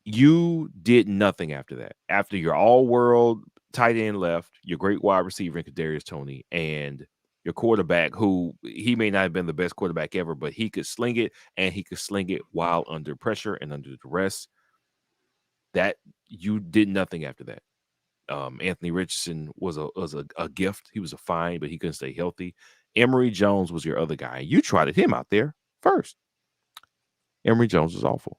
You did nothing after that. After your all-world tight end left, your great wide receiver in Kadarius Toney, and your quarterback, who he may not have been the best quarterback ever, but he could sling it, and he could sling it while under pressure and under duress. That you did nothing after that. Anthony Richardson was a gift. He was a find, but he couldn't stay healthy. Emory Jones was your other guy. You trotted him out there first. Emory Jones was awful.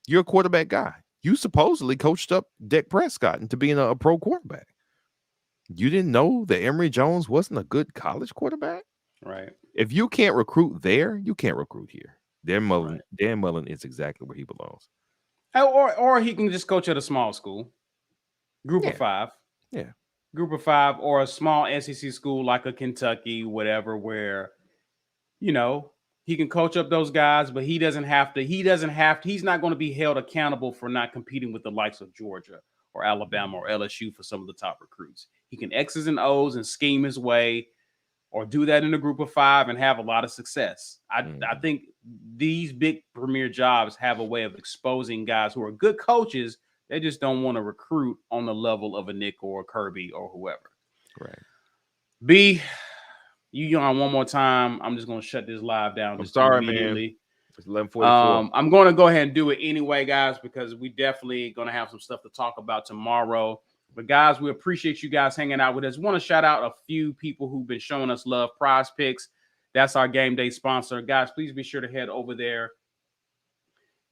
You're a quarterback guy. You supposedly coached up Dak Prescott into being a pro quarterback. You didn't know that Emory Jones wasn't a good college quarterback? Right. If you can't recruit there, you can't recruit here. Dan Mullen is exactly where he belongs. Or he can just coach at a small school. Group of 5. Yeah. Group of 5 or a small SEC school like a Kentucky, whatever, where, you know, he can coach up those guys, but he's not going to be held accountable for not competing with the likes of Georgia or Alabama or LSU for some of the top recruits. He can X's and O's and scheme his way or do that in a group of 5 and have a lot of success. I think these big premier jobs have a way of exposing guys who are good coaches. They just don't want to recruit on the level of a Nick or a Kirby or whoever. Right. B, you yawn one more time. I'm just going to shut this live down. I'm sorry, man. It's 11:44. I'm going to go ahead and do it anyway, guys, because we definitely going to have some stuff to talk about tomorrow. But, guys, we appreciate you guys hanging out with us. Want to shout out a few people who've been showing us love. PrizePicks, that's our game day sponsor. Guys, please be sure to head over there.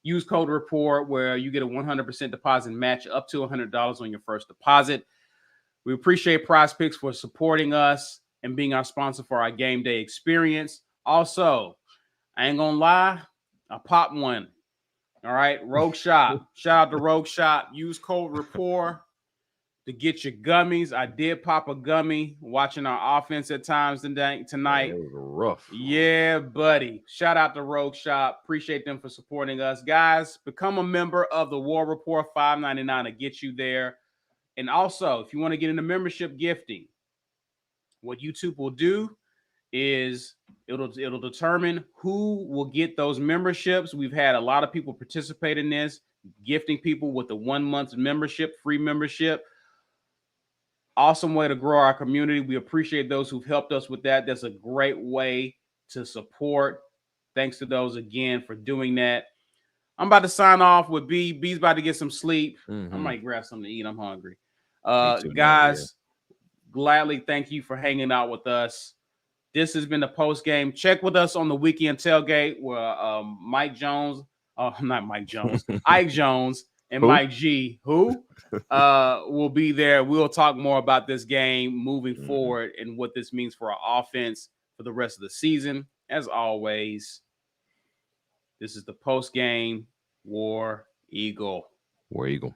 Use code REPORT where you get a 100% deposit match up to $100 on your first deposit. We appreciate PrizePicks for supporting us and being our sponsor for our game day experience. Also, I ain't gonna lie, I popped one. All right, Rogue Shop. Shout out to Rogue Shop. Use code REPORT to get your gummies. I did pop a gummy watching our offense at times tonight. It was rough. Yeah, buddy. Shout out to Rogue Shop. Appreciate them for supporting us. Guys, become a member of the War Report. $5.99 to get you there. And also, if you want to get into membership gifting, what YouTube will do is it'll determine who will get those memberships. We've had a lot of people participate in this, gifting people with the 1 month membership, free membership. Awesome way to grow our community. We appreciate those who've helped us with that. That's a great way to support. Thanks to those again for doing that. I'm about to sign off with B. B's about to get some sleep. I might grab something to eat. I'm hungry. Guys, gladly thank you for hanging out with us. This has been the post game. Check with us on the weekend tailgate where Ike Jones and Mike G, will be there. We'll talk more about this game moving forward and what this means for our offense for the rest of the season. As always, this is the post game War Eagle. War Eagle.